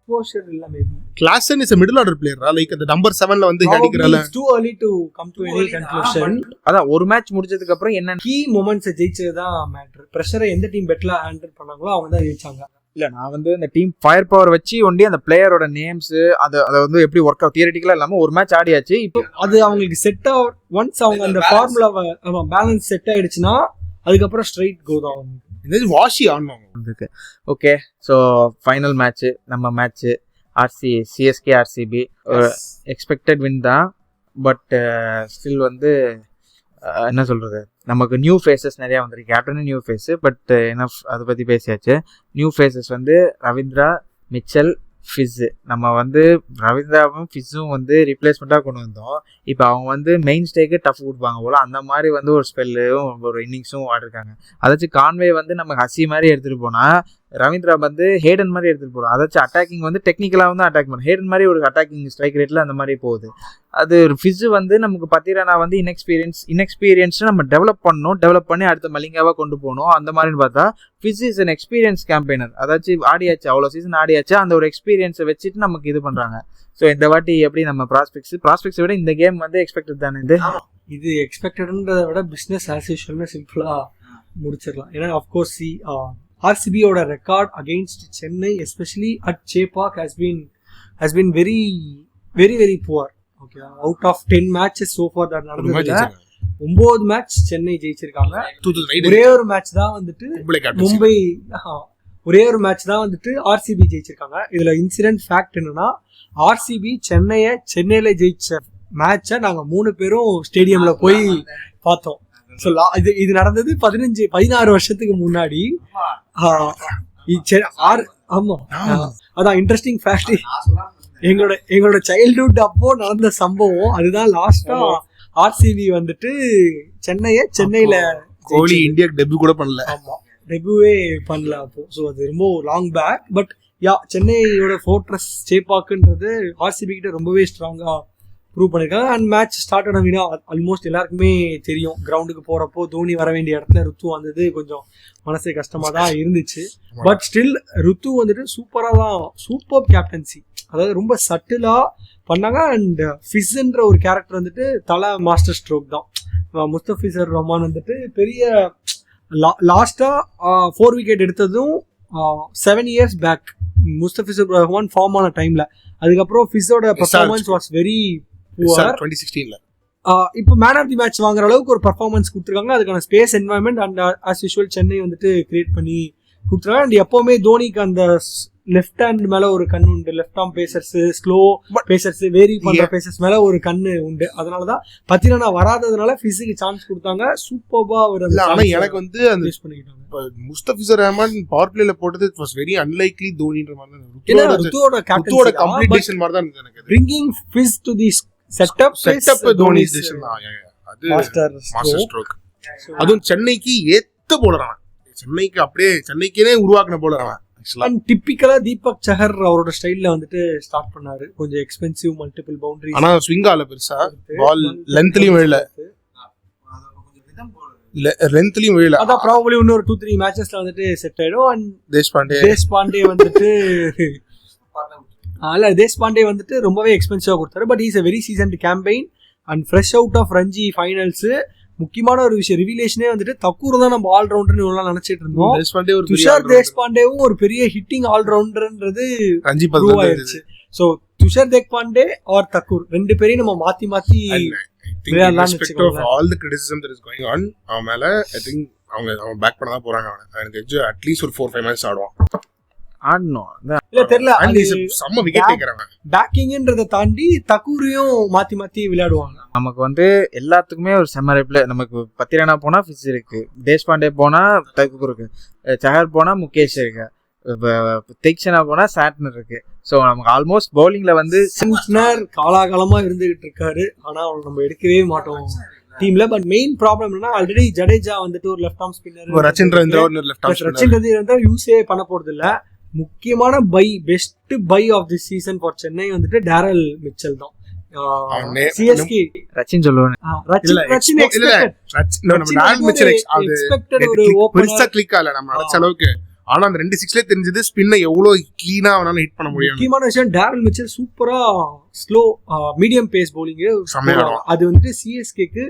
Speaker 2: Exposure இல்ல. Maybe
Speaker 3: Klaasen is a middle order player. Like அந்த நம்பர் 7ல வந்து அடிக்கறல.
Speaker 2: It's too early to come to any conclusion.
Speaker 1: அதான் ஒரு மேட்ச் முடிஞ்சதுக்கு அப்புறம் என்ன
Speaker 2: கீ மொமெண்ட்ஸ் ஜெயிச்சது மேட்டர். பிரஷரை எந்த டீம் பெட்டரா ஹேண்டில் பண்ணாங்களோ அவங்க தான் ஜெயிச்சாங்க.
Speaker 1: இல்ல நான் வந்து இந்த டீம் ஃபயர் பவர் வச்சு ஒண்டி அந்த பிளேயரோட நேம்ஸ் அதை வந்து எப்படி ஒர்க் அவுட் தியரிட்டிக்கலா இல்லாம ஒரு மேட்ச் ஆடியாச்சு. இப்போ
Speaker 2: அது அவங்களுக்கு செட் ஆகும். ஒன்ஸ் அவங்க அந்த ஃபார்முலாவை பேலன்ஸ் செட் ஆயிடுச்சுன்னா அதுக்கப்புறம் ஸ்ட்ரைட் கோ தான் அவங்க.
Speaker 3: இது வாஷி ஆடணும்.
Speaker 1: ஓகே ஸோ ஃபைனல் மேட்ச் நம்ம match CSK RCB expected win தான். பட் ஸ்டில் வந்து என்ன சொல்றது, நமக்கு நியூ ஃபேஸஸ் நிறையா வந்திருக்கு. கேப்டனும் நியூ ஃபேஸு. பட் என்ன அதை பற்றி பேசியாச்சு. நியூ ஃபேஸஸ் வந்து ரவீந்திரா, மிச்சல், ஃபிஸ்ஸு. நம்ம வந்து ரவீந்திராவும் ஃபிஸ்ஸும் வந்து ரீப்ளேஸ்மெண்ட்டாக கொண்டு வந்தோம். இப்போ அவங்க வந்து மெயின் ஸ்டேக்கு டஃப் கொடுப்பாங்க போல், அந்த மாதிரி வந்து ஒரு ஸ்பெல்லும் ஒரு இன்னிங்ஸும் ஆடிருக்காங்க. அதாச்சும் கான்வே வந்து நம்ம ஹசி மாதிரி எடுத்துகிட்டு போனால், ரவீந்திரா வந்து ஹேடன் மாதிரி எடுத்துகிட்டு போகிறோம். அதாச்சும் அட்டாக்கிங் வந்து டெக்னிக்கலாக வந்து அட்டாக் பண்ணும். ஹேடன் மாதிரி ஒரு அட்டாக்கிங் ஸ்ட்ரைக் ரேட்டில் அந்த மாதிரி போகுது. அது ஃபிஸ்ஸு வந்து நமக்கு பத்திரனா வந்து இன்எக்ஸ்பீரியன்ஸ்னு நம்ம டெவலப் பண்ணி அடுத்த மலிங்காவாக கொண்டு போகணும். அந்த மாதிரின்னு பார்த்தா ஃபிஸ் இஸ் அன் எக்ஸ்பீரியன்ஸ் கேம்பெயினர். அதாச்சும் ஆடியாச்சு, அவ்வளோ சீசன் ஆடியாச்சு. அந்த ஒரு எக்ஸ்பீரியன்ஸை வச்சுட்டு நமக்கு இது பண்ணுறாங்க. ஸோ இந்த வாட்டி எப்படி நம்ம ப்ராஸ்பெக்ட்ஸை விட இந்த கேம் வந்து எக்ஸ்பெக்டட் தானே?
Speaker 2: இது எக்ஸ்பெக்டட்ன்றதை விட பிஸ்னஸ் ஆஸ் யூஷுவல்னு சிம்பிளாக முடிச்சிடலாம். ஏன்னா அஃப்கோர்ஸ் RCBயோட record against Chennai especially at Chepauk has been very very very poor. Okay, out of 10 matches so far that நடந்ததுல 9 மேட்ச் சென்னை ஜெயிச்சிருக்காங்க. ஒரே ஒரு மேட்ச் தான் வந்துட்டு மும்பை ஒரே ஒரு மேட்ச் தான் வந்துட்டு RCB ஜெயிச்சிருக்காங்க. இதுல இன்சிடென்ட் ஃபேக்ட் என்னன்னா, RCB சென்னையில ஜெயிச்ச மேட்சை நாங்க 3 பேரும் ஸ்டேடியம்ல போய் பார்த்தோம். ஸோ இது நடந்தது 16 வருஷத்துக்கு முன்னாடி. ஆமா, அதான் இன்ட்ரெஸ்டிங் ஃபேக்ட். எங்களோட சைல்ட்ஹுட் அப்போ நடந்த சம்பவம் அதுதான். லாஸ்டா RCB வந்துட்டு சென்னையில
Speaker 3: கோலி இந்தியாக்கு டெபியூ கூட பண்ணல.
Speaker 2: ஆமா, டெபியூவே பண்ணல அப்போ. ஸோ அது ரொம்ப லாங் பேக். பட் சென்னையோட ஃபோர்ட்ரஸ் சேப்பாக்குன்றது RCB கிட்ட ரொம்பவே ஸ்ட்ராங்கா ப்ரூவ் பண்ணியிருக்காங்க. அண்ட் மேட்ச் ஸ்டார்ட் ஆனீங்கன்னா ஆல்மோஸ்ட் எல்லாருக்குமே தெரியும். கிரவுண்டுக்கு போகிறப்போ தோனி வர வேண்டிய இடத்துல ருத்து வந்தது கொஞ்சம் மனசே கஷ்டமாக தான் இருந்துச்சு. பட் ஸ்டில் ருத்து வந்துட்டு சூப்பர் கேப்டன்சி, அதாவது ரொம்ப சட்டிலாக பண்ணாங்க. அண்ட் ஃபிஸ்ன்ற ஒரு கேரக்டர் வந்துட்டு தலை மாஸ்டர் ஸ்ட்ரோக் தான். முஸ்தபிசர் ரஹ்மான் வந்துட்டு பெரிய லாஸ்ட்டாக 4 விக்கெட் எடுத்ததும் 7 years back Mustafizur Rahman form ஆன டைமில். அதுக்கப்புறம் ஃபிஸ்ஸோட பர்ஃபார்மன்ஸ் வாஸ் வெரி poor.
Speaker 3: 2016ல
Speaker 2: இப்போ மேன் ஆஃப் தி மேட்ச் வாங்குற அளவுக்கு ஒரு பர்ஃபார்மன்ஸ் கொடுத்துருக்காங்க. அதுக்கான space environment and as usual Chennai வந்துட்டு கிரியேட் பண்ணி கொடுத்துருக்காங்க. அண்ட் எப்பவுமே தோனிக்கு அந்த லெஃப்ட் ஹேண்ட் மேல ஒரு கண்ணு உண்டு. Left arm pacers, slow pacers, vary பண்ற பேசர்ஸ் மேல ஒரு கண்ணு உண்டு. அதனாலதான் பத்திரனா வராததுனால பிசிக்கு சான்ஸ் கொடுத்தாங்க. சூப்பர்பா ஒரு
Speaker 3: ஆனா எனக்கு வந்து அந்த யூஸ் பண்ணிக்கிட்டாங்க. முஸ்தபிசர் ரஹ்மான் பவர் பிளேல போட்டது இட் வாஸ் வெரி அன்லைக்லி தோனின்ற மாதிரி தான். ருத்துவோட கம்ப்ளீட் டிசிஷன் மாதிரி தான் எனக்கு. Bringing Fizz to the setup Dhoni decision தான். அது மாஸ்டர் ஸ்ட்ரோக். அதுவும் சென்னைக்கு ஏத்த போலறான். சென்னைக்கு அப்படியே சென்னைக்கே உருவாக்குன போலறான். அண்ட் டிப்பிக்கலா தீபக் சஹர் அவரோட ஸ்டைல்ல வந்துட்டு ஸ்டார்ட் பண்ணாரு. கொஞ்சம் எக்ஸ்பென்சிவ் மல்டிபிள் பவுண்டரிஸ். ஆனா ஸ்விங் ஆல பெருசா பால் லெந்த்லயும் விழல. லெந்த்லயும் விழல. அத ப்ராபபிலி இன்னொரு 2-3 மேட்சஸ்ல வந்துட்டு செட் ஆயிடும். அண்ட் தேஷ்பாண்டே வந்துட்டு தேஷ்பாண்டே வந்துட்டு ரொம்பவே எக்ஸ்பென்சிவா கொடுத்தாரு. But is a very seasoned campaign and fresh out of Ranji finals. முக்கியமான ஒரு விஷயம் ரிவிலேஷனே வந்துட்டு தக்கூர் தான் நம்ம ஆல்ரவுண்டர்னு இவ்வளவு நினைச்சிட்டு இருந்தோம். துஷார் தேஷ்பாண்டேவும் ஒரு பெரிய ஹிட்டிங் ஆல்ரவுண்டர்ன்றது ப்ரூவ் ஆயிடுச்சு. சோ துஷார் தேஷ்பாண்டே ஆர் தக்கூர் ரெண்டு பேரையும் நம்ம மாத்தி மாத்தி விளையாடலாம்னு வெச்சுக்கோங்க. All the criticism that is going on அவன் மேல ஐ திங்க் அவங்க பேக் பண்ண தான் போறாங்க. எனக்கு அட்லீஸ்ட் ஒரு 4-5 மேட்ச் ஆடுவான். இல்ல தெரியல செம்ம விக்கெட் டேக்கறாங்க. பேக்கிங்ன்றத தாண்டி தக்கூரையும் மாத்தி மாத்தி விளையாடுவாங்க.
Speaker 1: நமக்கு வந்து எல்லாத்துக்குமே ஒரு செம்ம ரிப்ளே. நமக்கு பத்திரனா போனா ஃபிஸ் இருக்கு, தேஷ்பாண்டே போனா தக்கூர் இருக்கு, சஹர் போனா முகேஷ் இருக்கு, தீக்ஷனா போனா சாட்னர் இருக்கு. சோ நமக்கு ஆல்மோஸ்ட் பவுலிங்ல வந்து
Speaker 2: சாட்னர் காலாகாலமா இருந்துகிட்டு இருக்காரு. ஆனா அவனை நம்ம எடுக்கவே மாட்டோம் டீம்ல. பட் மெயின் ப்ராப்ளம் என்ன, ஆல்ரெடி ஜடேஜா வந்துட்டு ஒரு left arm spinner, Rachin Ravindra யூஸே பண்ண போறது இல்ல. முக்கியமான best buy of the season for Chennai வந்துட்டு டேரல் மிச்சல் தான். சிஎஸ்கே ரச்சின் சொல்லுவாங்க. ரச்சின்
Speaker 3: பெருசா கிளிக் ஆகல நம்ம நினைச்ச அளவுக்கு. ஆனா அந்த 2 6ல தெரிஞ்சது ஸ்பின்னை எவ்வளவு கிளீனா அவனால ஹிட் பண்ண முடியும்.
Speaker 2: முக்கியமான விஷயம் டேரல் மிச்சல் சூப்பரா ஸ்லோ மீடியம் பேஸ் பவுலிங். அது வந்துட்டு சிஎஸ்கேக்கு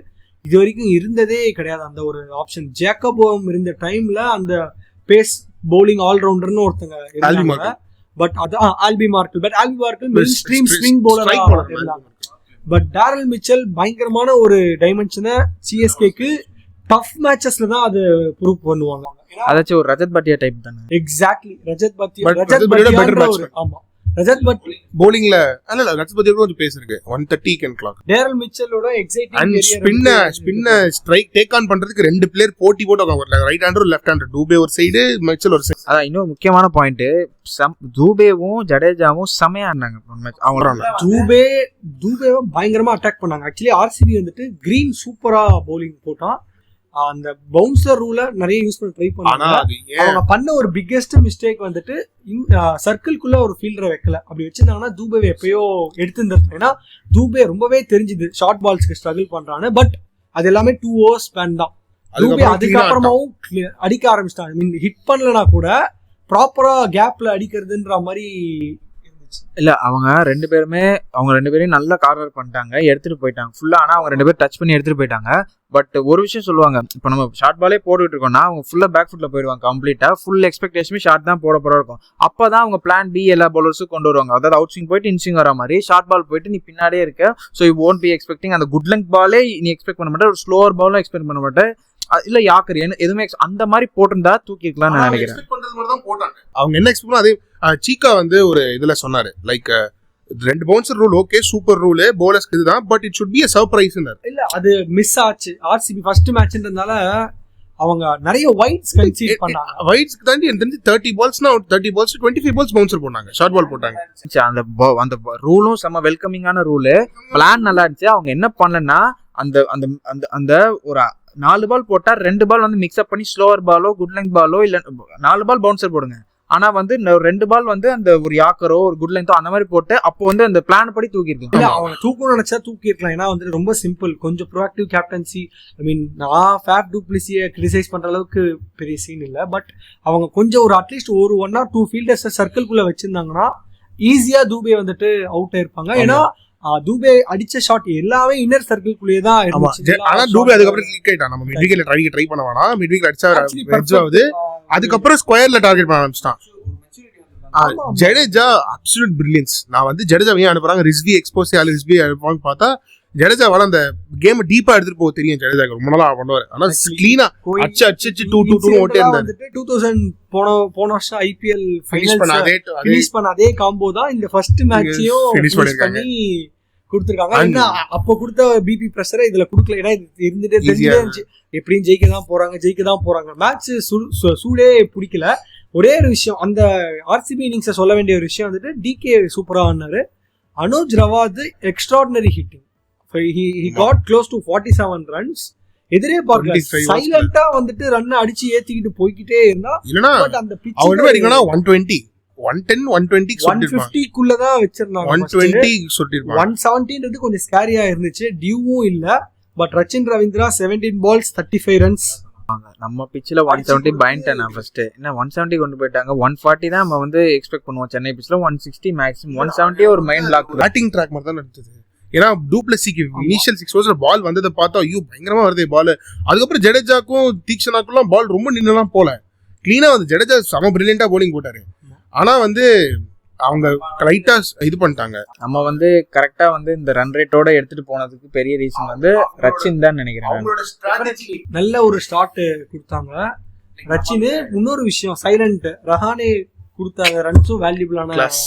Speaker 2: இது வரைக்கும் இருந்ததே கிடையாது அந்த ஒரு ஆப்ஷன். ஜேக்கபோம் இருந்த டைம்ல அந்த பேஸ் பவுலிங் ஆல்ரவுண்டர்னு ஒருத்தங்க இருந்தாங்க. பட் அது Albie Morkel. But Albie Morkel mainstream swing பவுலரா இருந்தாங்க. பட் டேரல் மிச்சல் பயங்கரமான ஒரு டைமென்ஷனை சிஎஸ்கேக்கு டஃப் மேட்சஸ்ல தான் அது ப்ரூவ் பண்ணுவாங்க.
Speaker 1: அதாச்சும் ஒரு ரஜத் பட்டியா டைப் தானே.
Speaker 2: எக்ஸாக்ட்லி ரஜத் பட்டியா. ஆமா ரஜத் பட்
Speaker 3: bowlingல அல்ல ரஜத் பட்டியா கொஞ்சம் பேஸ் இருக்கு. 130 கேன் கிளாக்.
Speaker 2: டேரல் மிச்சலோட எக்ஸைட்டிங்
Speaker 3: அண்ட் ஸ்பின்ன ஸ்ட்ரைக் டேக் ஆன் பண்றதுக்கு ரெண்டு பிளேயர் போட்டி போட்டு உட்கார்றாங்க. Right hander left hander. Dube ஒரு சைடு, மிச்சல் ஒரு சைடு.
Speaker 1: அதான் இன்னொரு முக்கியமான பாயிண்ட், தூபேவும் ஜடேஜாவும் செமையா இருந்தாங்க அவங்க.
Speaker 2: தூபேவை பயங்கரமா அட்டாக் பண்ணாங்க. ஆக்சுவலி ஆர்சிபி வந்துட்டு கிரீன் சூப்பரா பவுலிங் போட்டான். அந்த பவுன்சர் ரூல நிறைய யூஸ் பண்ண ட்ரை பண்ணாங்க. அவங்க பண்ண ஒரு பிக்கெஸ்ட் மிஸ்டேக் வந்துட்டு சர்க்கிள்குள்ள ஒரு ஃபீல்டரை வைக்கல. அப்படி வச்சிருந்தாங்கன்னா தூபேவை எப்பயோ எடுத்துருந்தாங்க. ஏன்னா தூபே ரொம்பவே தெரிஞ்சுது ஷார்ட் பால்ஸ்க்கு ஸ்ட்ரகிள் பண்றான்னு. பட் அது எல்லாமே 2 overs ஸ்பேன் தான். தூபே அதுக்கப்புறமாவும் அடிக்க ஆரம்பிச்சிட்டாங்க. மீன் ஹிட் பண்ணலனா கூட ப்ராப்பரா கேப்ல அடிக்கிறதுன்ற மாதிரி
Speaker 1: இல்ல. அவங்க ரெண்டு பேரையும் நல்லா கார்னர் பண்ணிட்டாங்க, எடுத்துட்டு போயிட்டாங்க ஃபுல்லா. ஆனா அவங்க 2 பேரும் டச் பண்ணி எடுத்துட்டு போயிட்டாங்க. பட் ஒரு விஷயம் சொல்லுவாங்க, இப்போ நம்ம ஷார்ட் பாலே போட்டுட்டு இருக்கோம்னா அவங்க ஃபுல்லா பேக் ஃபுட்ல போயிடுவாங்க கம்ப்ளீட்டா. ஃபுல் எக்ஸ்பெக்டேஷன் ஷார்ட் தான் போட இருக்கும். அப்பதான் அவங்க பிளான் பி எல்லா பவுலர்ஸும் கொண்டு வருவாங்க. அதாவது அவுட் ஸ்விங் போயிட்டு இன்ஸ்விங் வர மாதிரி ஷார்ட் பால் போயிட்டு நீ பின்னாடியே இருக்க. So you won't be expecting அந்த குட் லெங்க் பாலே நீ எக்ஸ்பெக்ட் பண்ண மாட்டேன், ஒரு ஸ்லோவர் பாலும் எக்ஸ்பெக்ட் பண்ண மாட்டேன். இல்ல யாக்கர் எதுவுமே அந்த மாதிரி போட்டிருந்தா தூக்கிக்கலாம் நான் நினைக்கிறேன்.
Speaker 3: அவங்க என்ன எக்ஸ்பெக்ட் அதே சீக்கா வந்து ஒரு இதுல சொன்னாரு, like 2 bouncer rule okay, super rule பவுலர்ஸ்க்கு இதுதான், but it should be a surprise.
Speaker 2: இல்ல அது மிஸ் ஆச்சு. ஆர்சிபி ஃபர்ஸ்ட் மேட்ச்ன்றதால அவங்க நிறைய வைட்ஸ் கன்சீட் பண்ணாங்க.
Speaker 3: வைட்ஸ்க்கு தாண்டி எனக்கு தெரிஞ்சு 30 பால்ஸ்னா 30 பால்ஸ் 25 பால்ஸ் பவுன்சர் போட்டாங்க, ஷார்ட் பால் போட்டாங்க.
Speaker 1: அந்த ரூலும் செம்ம வெல்கமிங்கான ரூல். பிளான் நல்லா இருந்துச்சு. அவங்க என்ன பண்ணலன்னா அந்த அந்த அந்த அந்த ஒரு 4 பால் போட்டா 2 பால் வந்து மிக்ஸ் அப் பண்ணி ஸ்லோவர் பாலோ குட் லெங்க் பாலோ இல்ல 4 பால் பவுன்சர் போடுங்க. ஆனா வந்து 2 பால் வந்து அந்த ஒரு யாக்கரோ ஒரு குட் லெங்தோ அந்த மாதிரி போட்டு அப்போ வந்து அந்த பிளான் படி தூக்கிருக்கலாம்.
Speaker 2: அவங்க தூக்கணும் நினைச்சா தூக்கிருக்கலாம். ஏன்னா வந்து ரொம்ப சிம்பிள், கொஞ்சம் ப்ரோஆக்டிவ் கேப்டன்சி. ஐ மீன் நான் ஃபேப் டூப்ளிசியை கிரிட்டிசைஸ் பண்ற அளவுக்கு பெரிய சீன் இல்லை. பட் அவங்க கொஞ்சம் ஒரு அட்லீஸ்ட் ஒரு 1 or 2 ஃபீல்டர்ஸ் சர்க்கிள்குள்ள வச்சிருந்தாங்கன்னா ஈஸியா தூபே வந்துட்டு அவுட் ஆயிருப்பாங்க. ஏன்னா தூபே அடிச்ச ஷாட் எல்லாமே இன்னர் சர்க்கிள்குள்ளேயே தான் இருந்துச்சு.
Speaker 3: ஆனா தூபே அதுக்கப்புறம் கிளிக் ஆயிட்டான். நம்ம மிட் விக்கெட்ல ட்ரை பண்ண வேணாம், மிட் விக்கெட் அடிச்சா அதுக்கப்புறம் ஸ்கொயர்ல டார்கெட் பண்ண ஆரம்பிச்சிட்டான். Jadeja absolute brilliance. நான் வந்து ஜடேஜா ஏன் அனுப்புறாங்க, ரிஸ்வி எக்ஸ்போஸ் ரிஸ்வி அனுப்புவாங்க பார்த்தா ஜடேஜாவால அந்த கேம் டீப்பா எடுத்துட்டு போக தெரியும். ஜடேஜா ரொம்ப நாளா பண்ணுவாரு. ஆனா கிளீனா அடிச்சு 2-2 ஓட்டே இருந்தாரு.
Speaker 2: 2000 போன வருஷம் ஐபிஎல் ஃபினிஷ் பண்ண அதே காம்போ தான் இந்த ஃபர்ஸ்ட் மேட்சையும் ஃபினிஷ் பண்ணி கொடுத்துருக்காங்க. என்ன அப்போ கொடுத்த பிபி பிரஷரை இதுல கொடுக்கல. ஏன்னா இருந்துட்டே தெரிஞ்சு எப்படியும் ஜெயிக்க தான் போறாங்க. மேட்ச் சூடே பிடிக்கல. ஒரே ஒரு விஷயம், அந்த ஆர்சிபி இன்னிங்ஸை சொல்ல வேண்டிய ஒரு விஷயம் வந்துட்டு டிகே சூப்பரா ஆனாரு. Anuj Rawat extraordinary hitting. He got close to 47 runs. எதிரே பார்க்கல, சைலண்டா வந்துட்டு ரன் அடிச்சு ஏத்திக்கிட்டு போய்கிட்டே இருந்தா. பட் அந்த பிட்ச்
Speaker 3: அவர்ட்ட வரைக்கும்னா 120 110 120
Speaker 2: 150 குள்ள தான் வெச்சிருந்தாங்க.
Speaker 3: 120 சொல்லிருப்பாங்க.
Speaker 2: 117ன்றது கொஞ்சம் ஸ்கேரியா இருந்துச்சு. டியூவும் இல்ல. But Rachin Ravindra 17 balls 35 runs.
Speaker 1: நம்ம பிச்சில் 170 பயன்ட்டேன் நான் ஃபர்ஸ்ட். என்ன 170 கொண்டு போயிட்டாங்க. 140 தான் நம்ம வந்து எக்ஸ்பெக்ட் பண்ணுவோம். சென்னை பிச்சில் 160 மேக்ஸிமம். 170 ஒரு மைண்ட் பிளாக்.
Speaker 3: பேட்டிங் ட்ராக் மாதிரி தான் நடந்தது. ஏன்னா டூப்ளசிக்கு இனிஷியல் 6 ஓவர்ஸ்ல பால் வந்ததை பார்த்தா ஐயோ பயங்கரமா வருது பால். அதுக்கப்புறம் ஜடேஜாக்கும் தீக்ஷனாக்கும் பால் ரொம்ப நின்னுலாம் போல. கிளீனா வந்து ஜடேஜா செம பிரில்லியண்டா போலிங் போட்டாரு. ஆனா வந்து அவங்க ரைட்டா இது பண்ணிட்டாங்க.
Speaker 2: நம்ம வந்து கரெக்டா வந்து இந்த ரன் ரேட்டோட எடுத்துட்டு போனதுக்கு பெரிய ரீசன் வந்து ரச்சின் தான் நினைக்கிறேன். நல்ல ஒரு ஸ்டார்ட் கொடுத்தாங்க ரச்சின். இன்னொரு விஷயம், சைலண்ட் ரஹானே கொடுத்த ரன்ஸும் வேல்யூபிளான ரன்ஸ்.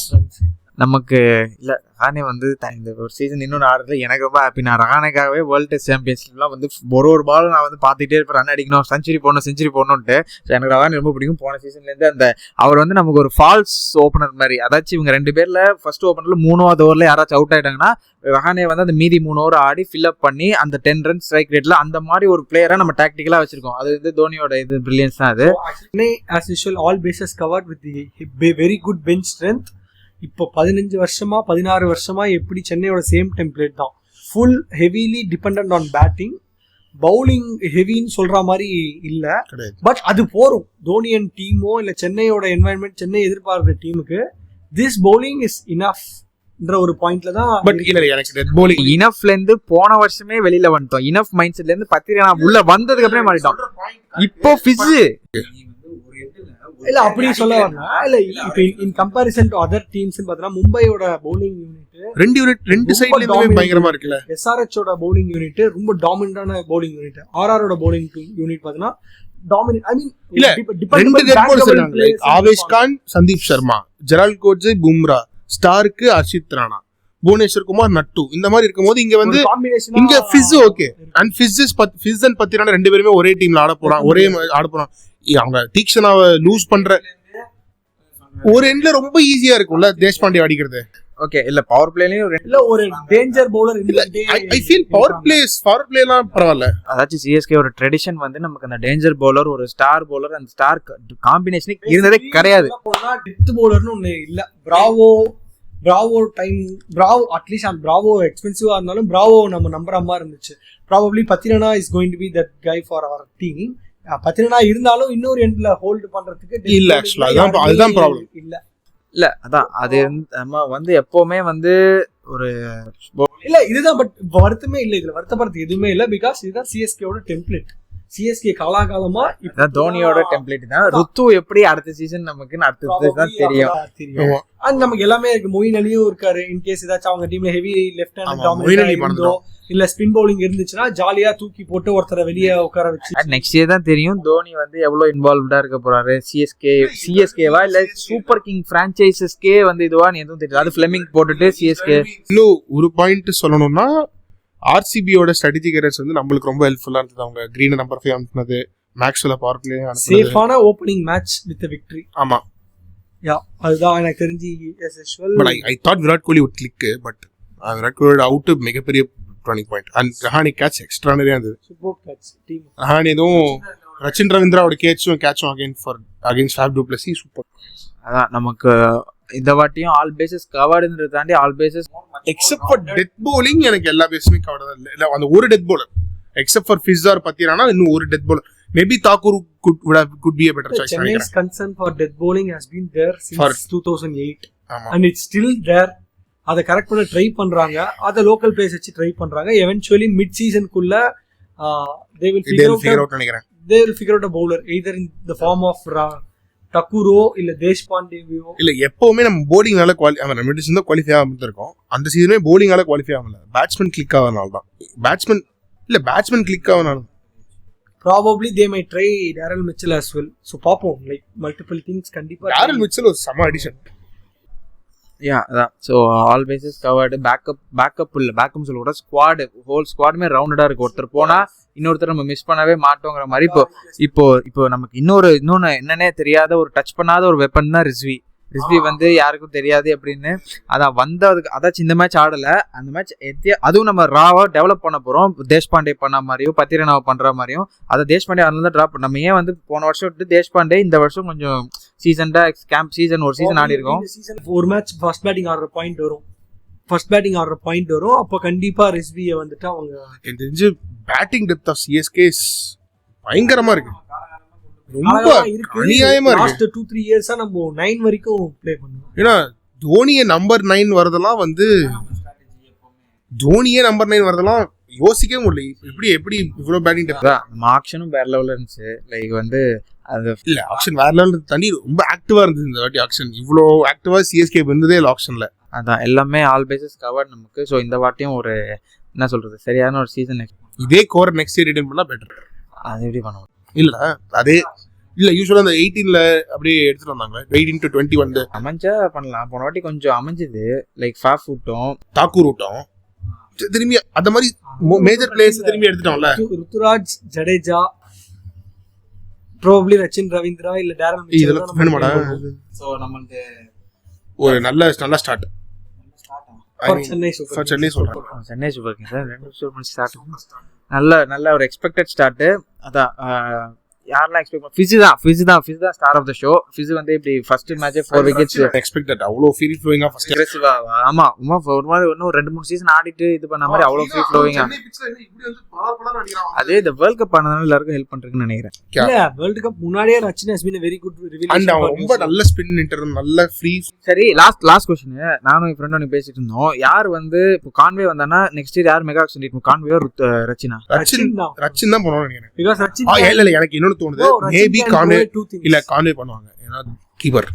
Speaker 2: நமக்கு இல்ல ரஹானே வந்து இந்த ஒரு சீசன் இன்னொன்று ஆடுறது எனக்கு ரொம்ப ஹாப்பி. நான் ரஹானேக்காகவே வேர்ல்டு டெஸ்ட் சாம்பியன்ஸ்லாம் வந்து ஒரு பால் நான் வந்து பார்த்துட்டே இருப்பேன். ரன் அடிக்கணும், செஞ்சுரி போடணும்ட்டு. எனக்கு ரஹானே ரொம்ப பிடிக்கும். போன சீசன்லேருந்து அந்த அவர் வந்து நமக்கு ஒரு ஃபால்ஸ் ஓப்பனர் மாதிரி. அதாச்சும் இவங்க 2 பேர்ல ஃபர்ஸ்ட் ஓப்பனர்ல 3வது ஓவர்ல யாராச்சும் அவுட் ஆயிட்டாங்கன்னா ரஹானே வந்து அந்த மீதி 3 ஓவர் ஆடி ஃபில் அப் பண்ணி அந்த 10 ரன் ஸ்ட்ரைக் ரேட்ல அந்த மாதிரி ஒரு பிளேயரை நம்ம டாக்டிக்கலா வச்சிருக்கோம். அது வந்து தோனியோட இது பிரில்லியன்ஸ் தான். அது as usual all bases covered with the very good bench strength. இப்போ 16 வருஷமா எப்படி சென்னையோட சேம் டெம்ப்ளேட் தான். Full heavily dependent on batting. Bowling ஹெவின்னு சொல்ற மாதிரி இல்ல. பட் அது போரும். தோனியன் டீமோ இல்ல சென்னையோட என்வாயன்மெண்ட், சென்னை எதிர்பார்க்கிற டீமுக்கு திஸ் பவுலிங் இஸ் இனஃப்ன்ற ஒரு பாயிண்ட்ல தான்.
Speaker 3: பட் இல்ல எனக்கு டெத் பவுலிங்
Speaker 1: இனஃப்ல இருந்து போன வருஷமே வெளியில வந்துட்டோம். இனஃப் மைண்ட் செட்ல இருந்து பத்திரிகை உள்ள வந்ததுக்கு அப்புறம் மாறிட்டோம். இப்போ ஃபிஸ்
Speaker 2: இல்ல அப்படி சொல்ல வரல. இல்ல இப்போ இன் கம்பேரிசன் டு அதர் டீம்ஸ் பார்த்தா மும்பையோட பவுலிங் யூனிட்
Speaker 3: ரெண்டு சைடுல இருந்துமே பயங்கரமா இருக்குல்ல.
Speaker 2: எஸ்ஆர்எச் ஓட பவுலிங் யூனிட் ரொம்ப டாமினன்டான பவுலிங் யூனிட். ஆர்ஆரோட பவுலிங் யூனிட் பார்த்தா டாமினன்ட். ஐ மீன்
Speaker 3: இல்ல ரெண்டு டெட் பால்ஸ் இருக்காங்க. ஆவேஷ் கான், சந்தீப் சர்மா, ஜெரால்ட் கோட்ஸே, பும்ரா, ஸ்டார்க்கு அர்ஷித் ராணா, புவனேஸ்வர் குமார், நட்டு. இந்த மாதிரி இருக்கும்போது இங்க வந்து இங்க ஃபிஸ் ஓகே அண்ட் ஃபிஸ் அண்ட் பத்திரான 2 பேருமே ஒரே டீம்ல ஆட போறான். ஒரே ஆட போறான். அவங்க தீக்ஷனாவை லூஸ் பண்ற ஒரு எண்ட்ல ரொம்ப ஈஸியா இருக்கும்ல தேஷ்பாண்டே அடிக்கிறது.
Speaker 1: ஓகே இல்ல பவர் பிளேலயும்
Speaker 2: இல்ல ஒரு டேஞ்சர் பவுலர் இல்ல.
Speaker 3: ஐ ஃபீல் பவர் பிளேலாம் பரவாயில்ல.
Speaker 1: அதாச்சும் சிஎஸ்கே ஒரு ட்ரெடிஷன் வந்து நமக்கு அந்த டேஞ்சர் பவுலர், ஒரு ஸ்டார் பவுலர், அந்த ஸ்டார் காம்பினேஷன் இருந்ததே கிடையாது.
Speaker 2: டெத் பவுலர்னு ஒண்ணு இல்ல. பிராவோ டைம் அட்லீஸ்ட் அந்த பிராவோ எக்ஸ்பென்சிவா இருந்தாலும் பிராவோ நம்ம நம்புற மாதிரி இருந்துச்சு. Probably Pathirana is going to be that guy for our team. Pathirana இருந்தாலும் இன்னொரு எண்ட்ல ஹோல்ட் பண்றதுக்கு
Speaker 3: இல்ல. ஆக்சுவலா அதுதான் ப்ராப்ளம்.
Speaker 1: இல்ல அதான் அது நம்ம வந்து எப்பவுமே வந்து ஒரு
Speaker 2: இல்ல இதுதான். பட் வருத்தமே இல்ல, இதுல வருத்தப்படுறது எதுவுமே இல்ல. பிகாஸ் இதுதான் சிஎஸ்கேவோட டெம்ப்ளேட். சிஎஸ்கே காலாகாலமா
Speaker 1: இதான் தோனியோட டெம்ப்ளேட் தான். ருத்து எப்படி அடுத்த சீசன் நமக்கு அடுத்தது தான் தெரியும்.
Speaker 2: அது நமக்கு எல்லாமே இருக்கு. மொயின் அலியும் இருக்காரு. இன்கேஸ் ஏதாச்சும் அவங்க டீம்ல ஹெவி லெஃப்ட் ஹேண்ட் டாமினேட் இல்ல ஸ்பின் பவுலிங் இருந்துச்சுன்னா ஜாலியா தூக்கி போட்டு ஒருத்தரை வெளியே உட்கார வச்சு
Speaker 1: நெக்ஸ்ட் இயர் தான் தெரியும் தோனி வந்து எவ்வளவு இன்வால்வ்டா இருக்க போறாரு. சிஎஸ்கேவா இல்ல சூப்பர் கிங் பிரான்சைசஸ்கே வந்து இதுவான்னு எதுவும் தெரியல. அது ஃபிளெமிங் போட்டுட்டு சிஎஸ்கே.
Speaker 3: இன்னும் ஒரு பாயிண்ட் சொல்லணும்னா ஆர்சிபியோட ஸ்ட்ராட்டஜிக் எரர்ஸ் வந்து நம்மளுக்கு ரொம்ப ஹெல்ப்ஃபுல்லா இருந்தது. அவங்க கிரீன் நம்பர் 5 அனுப்புனது, மேக்ஸ்வெல் பவர் பிளே அனுப்புனது,
Speaker 2: சேஃபான ஓபனிங் மேட்ச் வித் விக்டரி.
Speaker 3: ஆமா
Speaker 2: யா அதுதான் எனக்கு தெரிஞ்சு as usual.
Speaker 3: But I thought Virat Kohli would click, but Virat Kohli out மிகப்பெரிய turning point. And Rahane catch எக்ஸ்ட்ரானரியா இருந்தது.
Speaker 2: Super catch team.
Speaker 3: ரஹானே எதுவும் ரச்சின் ரவீந்திராவோட கேட்சும் against Faf du Plessis super.
Speaker 1: அதான் நமக்கு இந்த வாட்டியும் ஆல் பேசஸ் கவர்டுன்றத தாண்டி all bases
Speaker 3: except for death bowling எனக்கு எல்லா பேஸுமே கவர் தான். இல்ல அந்த ஒரு டெத் பவுலர் எக்ஸப்ட் ஃபார் ஃபிஸ்ஸார் பத்திரானா இன்னும் ஒரு death bowler maybe Thakur could be a better choice.
Speaker 2: Chennai's concern for death bowling has been there since 2008 and it's still there. அதை கரெக்ட் பண்ண ட்ரை பண்றாங்க. அதை லோக்கல் பிளேஸ் வச்சு ட்ரை பண்றாங்க. எவென்ச்சுவலி மிட் சீசனுக்குள்ள they will figure out நினைக்கிறேன். They will figure out a bowler either in the form of டக்குரோ இல்ல தேஷ்பாண்டேவியோ
Speaker 3: இல்ல எப்பவுமே நம்ம போலிங்னால நம்ம 2 சீசன் தான் குவாலிஃபை ஆகாம இருக்கோம். அந்த சீசனே போலிங்கால குவாலிஃபை ஆகல, பேட்ஸ்மேன் கிளிக் ஆகிறதுனால தான். பேட்ஸ்மேன் கிளிக் ஆகிறதுனால
Speaker 2: probably they may try Daryl Mitchell as well. So பார்ப்போம், லைக் மல்டிபிள் திங்ஸ் கண்டிப்பா.
Speaker 3: டேரல் மிச்சல் ஒரு சம அடிஷன்.
Speaker 1: அதான். So all bases covered. Backup இல்லை, பேக்கப் சொல்ல கூட ஸ்குவாடு, ஹோல் ஸ்குவாடுமே ரவுண்டடா இருக்கு. ஒருத்தர் போனா இன்னொருத்தர் நம்ம மிஸ் பண்ணவே மாட்டோங்கிற மாதிரி. இப்போ நமக்கு இன்னொன்னு என்னன்னே தெரியாத ஒரு டச் பண்ணாத ஒரு வெப்பன் தான் ரிஸ்வி வந்து யாருக்கும் தெரியாது அப்படின்னு. அதாச்சும் இந்த மேட்ச் ஆடல. அந்த மேட்ச் அதுவும் நம்ம ராவா டெவலப் பண்ண போறோம். தேஷ்பாண்டே பண்ண மாதிரியும் பத்திரனாவை பண்ற மாதிரியும். அதை தேஷ்பாண்டே அதனால தான் ட்ராப். நம்ம ஏன் வந்து போன வருஷம் விட்டு தேஷ்பாண்டே இந்த வருஷம் கொஞ்சம் சீசன்டா கேம்ப் சீசன் ஒரு சீசன் ஆடி இருக்கோம்.
Speaker 2: ஒரு மேட்ச் ஃபர்ஸ்ட் பேட்டிங் ஆடுற பாயிண்ட் வரும். அப்போ கண்டிப்பா ரிஸ்வியை வந்துட்டு அவங்க
Speaker 3: எனக்கு தெரிஞ்சு பேட்டிங் டெப்த் ஆஃப் சிஎஸ்கே பயங்கரமா இருக்கு, ரொம்ப அநியாயமா இருக்கு.
Speaker 2: லாஸ்ட் 2-3 இயர்ஸா நம்ம 9 வரைக்கும் ப்ளே பண்ணுவோம்.
Speaker 3: ஏன்னா தோனியே நம்பர் 9 வரதெல்லாம் யோசிக்கவே முடியல. எப்படி இவ்வளவு பேட்டிங் டெப்த்.
Speaker 1: நம்ம ஆக்ஷனும் வேற லெவல்ல இருந்துச்சு. லைக் வந்து அது
Speaker 3: இல்ல ஆக்ஷன் வேற லெவல்ல தண்ணி ரொம்ப ஆக்டிவா இருந்தது இந்த வாட்டி. ஆக்ஷன் இவ்வளோ ஆக்டிவா சிஎஸ்கே இருந்ததே இல்லை ஆக்ஷன்ல.
Speaker 1: அதான் எல்லாமே ஆல் பேசஸ் கவர்ட் நமக்கு. ஸோ இந்த வாட்டியும் ஒரு என்ன சொல்றது சரியான ஒரு சீசன்.
Speaker 3: இதே கோர் நெக்ஸ்ட் இயர் ரிட்டர்ன் பண்ணா பெட்டர்.
Speaker 1: அது எப்படி பண்ணுவோம்
Speaker 3: இல்ல யூசுவலா அந்த 18ல அப்படியே எடுத்துட்டு வந்தாங்க. 18 to 20 வந்து
Speaker 1: அமைஞ்சா பண்ணலாம். போன வாட்டி கொஞ்சம் அமைஞ்சது. லைக் ஃபாஃப் விட்டோம்,
Speaker 3: தாக்கூர் விட்டோம், திரும்பி அந்த மாதிரி மேஜர் பிளேயர்ஸ் திரும்பி எடுத்துட்டோம்ல.
Speaker 2: ருத்துராஜ், ஜடேஜா, ப்ராபபிலி ரச்சின் ரவீந்திரா இல்ல டேரல் மிச்சல்.
Speaker 3: இதெல்லாம் வேணுமாடா?
Speaker 1: சோ நமக்கு ஒரு
Speaker 3: நல்ல ஸ்டார்ட்
Speaker 2: சென்னை
Speaker 3: சொல்றேன்.
Speaker 1: Chennai super Kings 2 super start. நல்ல ஒரு எக்ஸ்பெக்டட் ஸ்டார்ட். அதான் யாரெல்லாம் எக்ஸ்பெக்ட் ஃபிஸ் தான் ஸ்டார் ஆஃப் தி ஷோ. ஃபிஸ் வந்து இப்படி ஃபர்ஸ்ட் மேட்சே 4 விக்கெட்ஸ்
Speaker 3: எக்ஸ்பெக்டட். அவ்வளோ ஃப்ரீ ஃப்ளோயிங்கா ஃபர்ஸ்ட்
Speaker 1: அக்ரெசிவா. ஆமா ஒரு மாதிரி இன்னும் 2-3 சீசன் ஆடிட்டு இது பண்ண மாதிரி அவ்வளோ ஃப்ரீ ஃப்ளோயிங்கா. அதே இந்த வேர்ல்ட் கப் ஆனதால எல்லாருக்கும் ஹெல்ப் பண்றதுன்னு நினைக்கிறேன்.
Speaker 2: இல்ல வேர்ல்ட் கப் முன்னாடியே Rachin has been a very good revelation.
Speaker 3: And ரொம்ப நல்ல ஸ்பின் இன்டர், நல்ல ஃப்ரீ.
Speaker 1: சரி, லாஸ்ட் क्वेश्चन. நானும் என் ஃப்ரெண்டும் பேசிட்டு இருந்தோம். யார் வந்து இப்போ கான்வே வந்தானா நெக்ஸ்ட் இயர் யார் மெகா ஆக்ஷன் லீட்? கான்வே ரச்சினா?
Speaker 3: ரச்சின் தான் பண்ணுவாங்க நினைக்கிறேன்.
Speaker 2: பிகாஸ் ரச்சின்
Speaker 3: இல்ல எனக்கு இன்னொன்னு தோணுது, மேபி கான்வே பண்ணுவாங்க. ஏன்னா கீப்பர்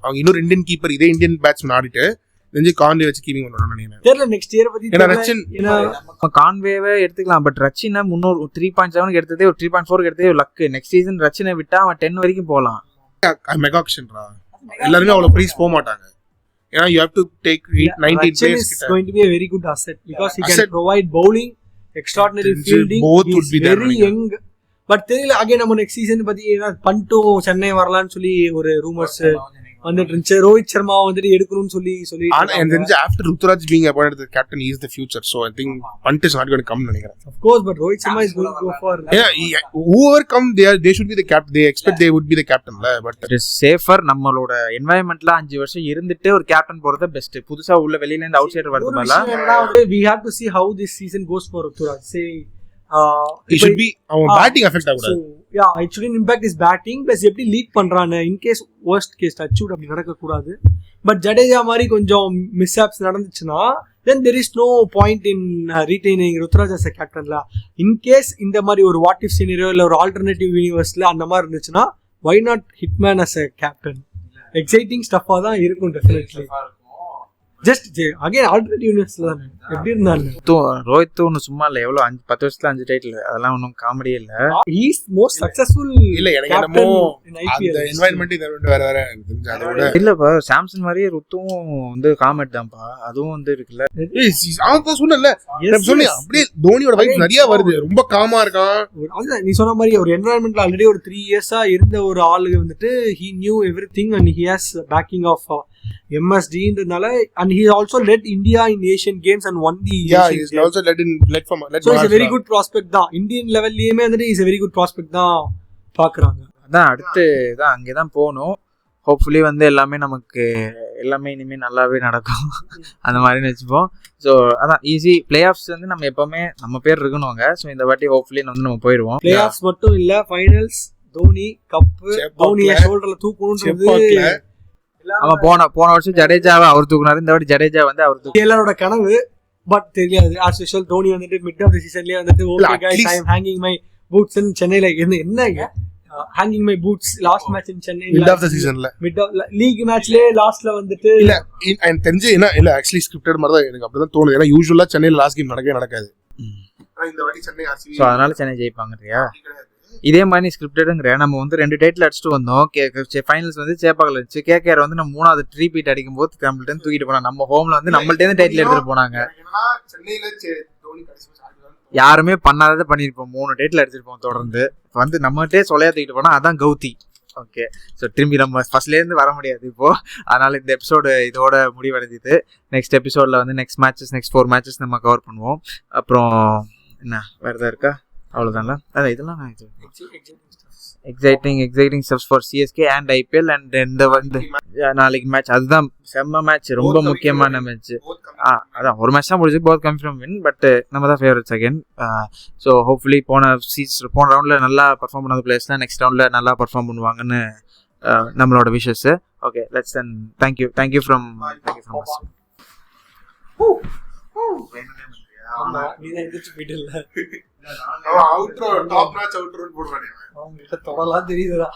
Speaker 3: அவங்க இன்னொரு இந்தியன் கீப்பர், இதே இந்தியன் பேட்ஸ்மேன் ஆடிட்டு நெஞ்சு கான்வே வச்சு கீப்பிங் பண்ணணும்னு நினைக்கிறேன்.
Speaker 2: தெரியல நெக்ஸ்ட் இயர் பத்தி.
Speaker 3: ஏன்னா ரச்சின்
Speaker 1: கான்வேவே எடுத்துக்கலாம். பட் ரச்சினா முன்னோர் 3.7 எடுத்ததே ஒரு 3.4 எடுத்ததே ஒரு லக்கு. நெக்ஸ்ட் சீசன் ரச்சினை விட்டா அவன் 10 வரைக்கும் போகலாம்.
Speaker 3: மெகா ஆக்ஷன்ரா எல்லாருமே அவ்வளவு பிரைஸ் போக மாட்டாங்க. ஏன்னா you have to take 19 players.
Speaker 2: It's going to be a very good asset because he can provide bowling, extraordinary fielding.
Speaker 3: Both would be there.
Speaker 2: Very young. But தெரியல அகைன் நம்ம நெக்ஸ்ட் சீசன் பத்தி பண்ணிட்டும் சென்னை வரலான்னு சொல்லி ஒரு rumours வந்துட்டு இருந்துச்சு. ரோஹித் சர்மா வந்துட்டு எடுக்கணும்னு சொல்லி
Speaker 3: எனக்கு தெரிஞ்சு after Ruturaj being appointed the captain is the future. So I think Pant is not going to come நினைக்கிறேன்.
Speaker 2: Of course, but Rohit Sharma is going to go for
Speaker 3: whoever come they should be the captain. They expect they would be the captain la, but
Speaker 1: it is safer. நம்மளோட என்வாயன்மென்ட்ல 5 வருஷம் இருந்துட்டு ஒரு captain போறது best. புதுசா உள்ள வெளியில இருந்து out cider வரதுனால
Speaker 2: we have to see how this season goes for Ruturaj. Say
Speaker 3: it should be our batting affect ஆகுது.
Speaker 2: Yeah, it shouldn't impact his batting. Plus எப்படி lead பண்றானே in case worst case touch would அப்படி நடக்க கூடாது. But Jadeja மாதிரி கொஞ்சம் மிஸ்ஹாப்ஸ் நடந்துச்சுன்னா then there is no point in retaining Ruturaj as a captain la. In case இந்த மாதிரி ஒரு what if scenario இல்ல ஒரு alternative universeல அந்த மாதிரி இருந்துச்சுன்னா why not Hitman as a captain? Exciting stuff-ஆ தான் இருக்கும் definitely. ஜஸ்ட் அகைன் ஆல்ரெடி யூனிவர்ஸ்ல தான் எப்படி இருந்தாங்க.
Speaker 1: ரோஹித் ஒன்னும் சும்மா இல்ல, எவ்வளவு 10 வருஷத்துல 5 டைட்டில், அதெல்லாம் ஒன்றும் காமெடியே இல்ல.
Speaker 2: He is most successful.
Speaker 3: இல்ல எனக்கு என்னமோ அந்த என்வாயன்மென்ட் இத வேற அதோட
Speaker 1: இல்லப்பா சாம்சன் மாதிரியே ருத்தும் வந்து காமெடி தான்ப்பா. அதுவும் வந்து இருக்குல்ல.
Speaker 3: அவன் சொன்னல அப்படியே தோனியோட வைப் நிறைய வருது. ரொம்ப காமா இருக்கான்.
Speaker 2: நீ சொன்ன மாதிரி ஒரு என்வாயன்மெண்ட்ல ஆல்ரெடி ஒரு 3 இயர்ஸா இருந்த ஒரு ஆளு வந்துட்டு he knew everything and he has backing of MSD ன்றனால and he also led India in Asian Games and won the
Speaker 3: Asian Games. Also led from
Speaker 2: so he's a very good prospect தான். Indian levelலயே வந்து he's a very good prospect தான் பாக்குறாங்க.
Speaker 1: அதான் அடுத்து தான் அங்கே தான் போகணும். ஹோப்ஃபுல்லி வந்து எல்லாமே நமக்கு எல்லாமே இனிமே நல்லாவே நடக்கும் அந்த மாதிரி நினச்சிப்போம். ஸோ அதான் ஈஸி பிளே ஆஃப்ஸ் வந்து நம்ம எப்பவுமே நம்ம பேர் இருக்கணுங்க. ஸோ இந்த வாட்டி ஹோப்ஃபுல்லி வந்து நம்ம போயிடுவோம்.
Speaker 2: பிளே ஆஃப்ஸ் மட்டும் இல்ல, ஃபைனல்ஸ் தோனி கப்பு தோனியை ஷோல்டர்ல தூக்கணும்ன்றது
Speaker 1: அவன் போன வருஷம் ஜடேஜாவை அவர் தூக்குனாரு. இந்த வாட்டி ஜடேஜா வந்து அவர் தூக்கு
Speaker 2: எல்லாரோட கனவு. பட் தெரியாது as usual தோனி வந்துட்டு மிட் ஆஃப் தி சீசன்லயே வந்துட்டு okay guys I am hanging my boots in சென்னையில என்ன hanging my boots last match in Chennai
Speaker 3: mid of the சீசன்ல
Speaker 2: மிட் ஆஃப் லீக் மேட்ச்லயே லாஸ்ட்ல வந்துட்டு
Speaker 3: இல்ல எனக்கு தெரிஞ்சு என்ன இல்ல ஆக்சுவலி ஸ்கிரிப்டட் மாதிரி தான் எனக்கு அப்படிதான் தோணுது. ஏன்னா யூஸ்வலா சென்னையில லாஸ்ட் கேம் நடக்கவே நடக்காது. ஆனா இந்த வாட்டி சென்னை ஆர்சிபி
Speaker 1: ஸோ அதனால சென்னை ஜெயிப்பாங்கறியா? இதே மாதிரி ஸ்கிரிப்டடுங்கிற நம்ம வந்து 2 டைட்டில் அடிச்சுட்டு வந்தோம். ஃபைனல்ஸ் வந்து சேப்பாக்கல இருந்துச்சு. கேகேஆர் வந்து நம்ம 3வது ட்ரீபீட் அடிக்கும் போது நம்மள்ட்ட தூக்கிட்டு போனாங்க. நம்ம ஹோம்ல வந்து நம்மள்ட்ட இருந்து டைட்டில் எடுத்துட்டு போனாங்க. யாருமே பண்ணாததை பண்ணிருப்போம். 3 டைட்டில் அடிச்சிருப்போம் தொடர்ந்து. வந்து நம்மகிட்டே சொல்லையா தூக்கிட்டு போனா அதான் கௌதி. ஓகே, ஸோ திரும்பி நம்ம ஃபர்ஸ்ட்லேருந்து வர முடியாது இப்போ. அதனால இந்த எபிசோடு இதோட முடிவடைஞ்சிது. நெக்ஸ்ட் எபிசோடில் வந்து நெக்ஸ்ட் 4 மேட்சஸ் நம்ம கவர் பண்ணுவோம். அப்புறம் என்ன வேறு எதாவது இருக்கா? அவ்வளோதான்ல. அதான் இதெல்லாம் exciting steps for CSK and IPL and இந்த வந்து நாளைக்கு மேட்ச் அதுதான் செம்ம மேட்ச், ரொம்ப முக்கியமான மேட்ச். அதான் ஒரு மேட்ச் தான் முடிஞ்சு போத் கன்ஃபார்ம் வின். பட் நம்ம தான் ஃபேவரட்ஸ் அகைன். ஸோ ஹோப்ஃபுல்லி போன ரவுண்டில் நல்லா பர்ஃபார்ம் பண்ணாத பிளேயர்ஸ்லாம் நெக்ஸ்ட் ரவுண்டில் நல்லா பர்ஃபார்ம் பண்ணுவாங்கன்னு நம்மளோட wishes. Okay, let's then thank you from
Speaker 2: தொடலாம் தெரியுதுடா.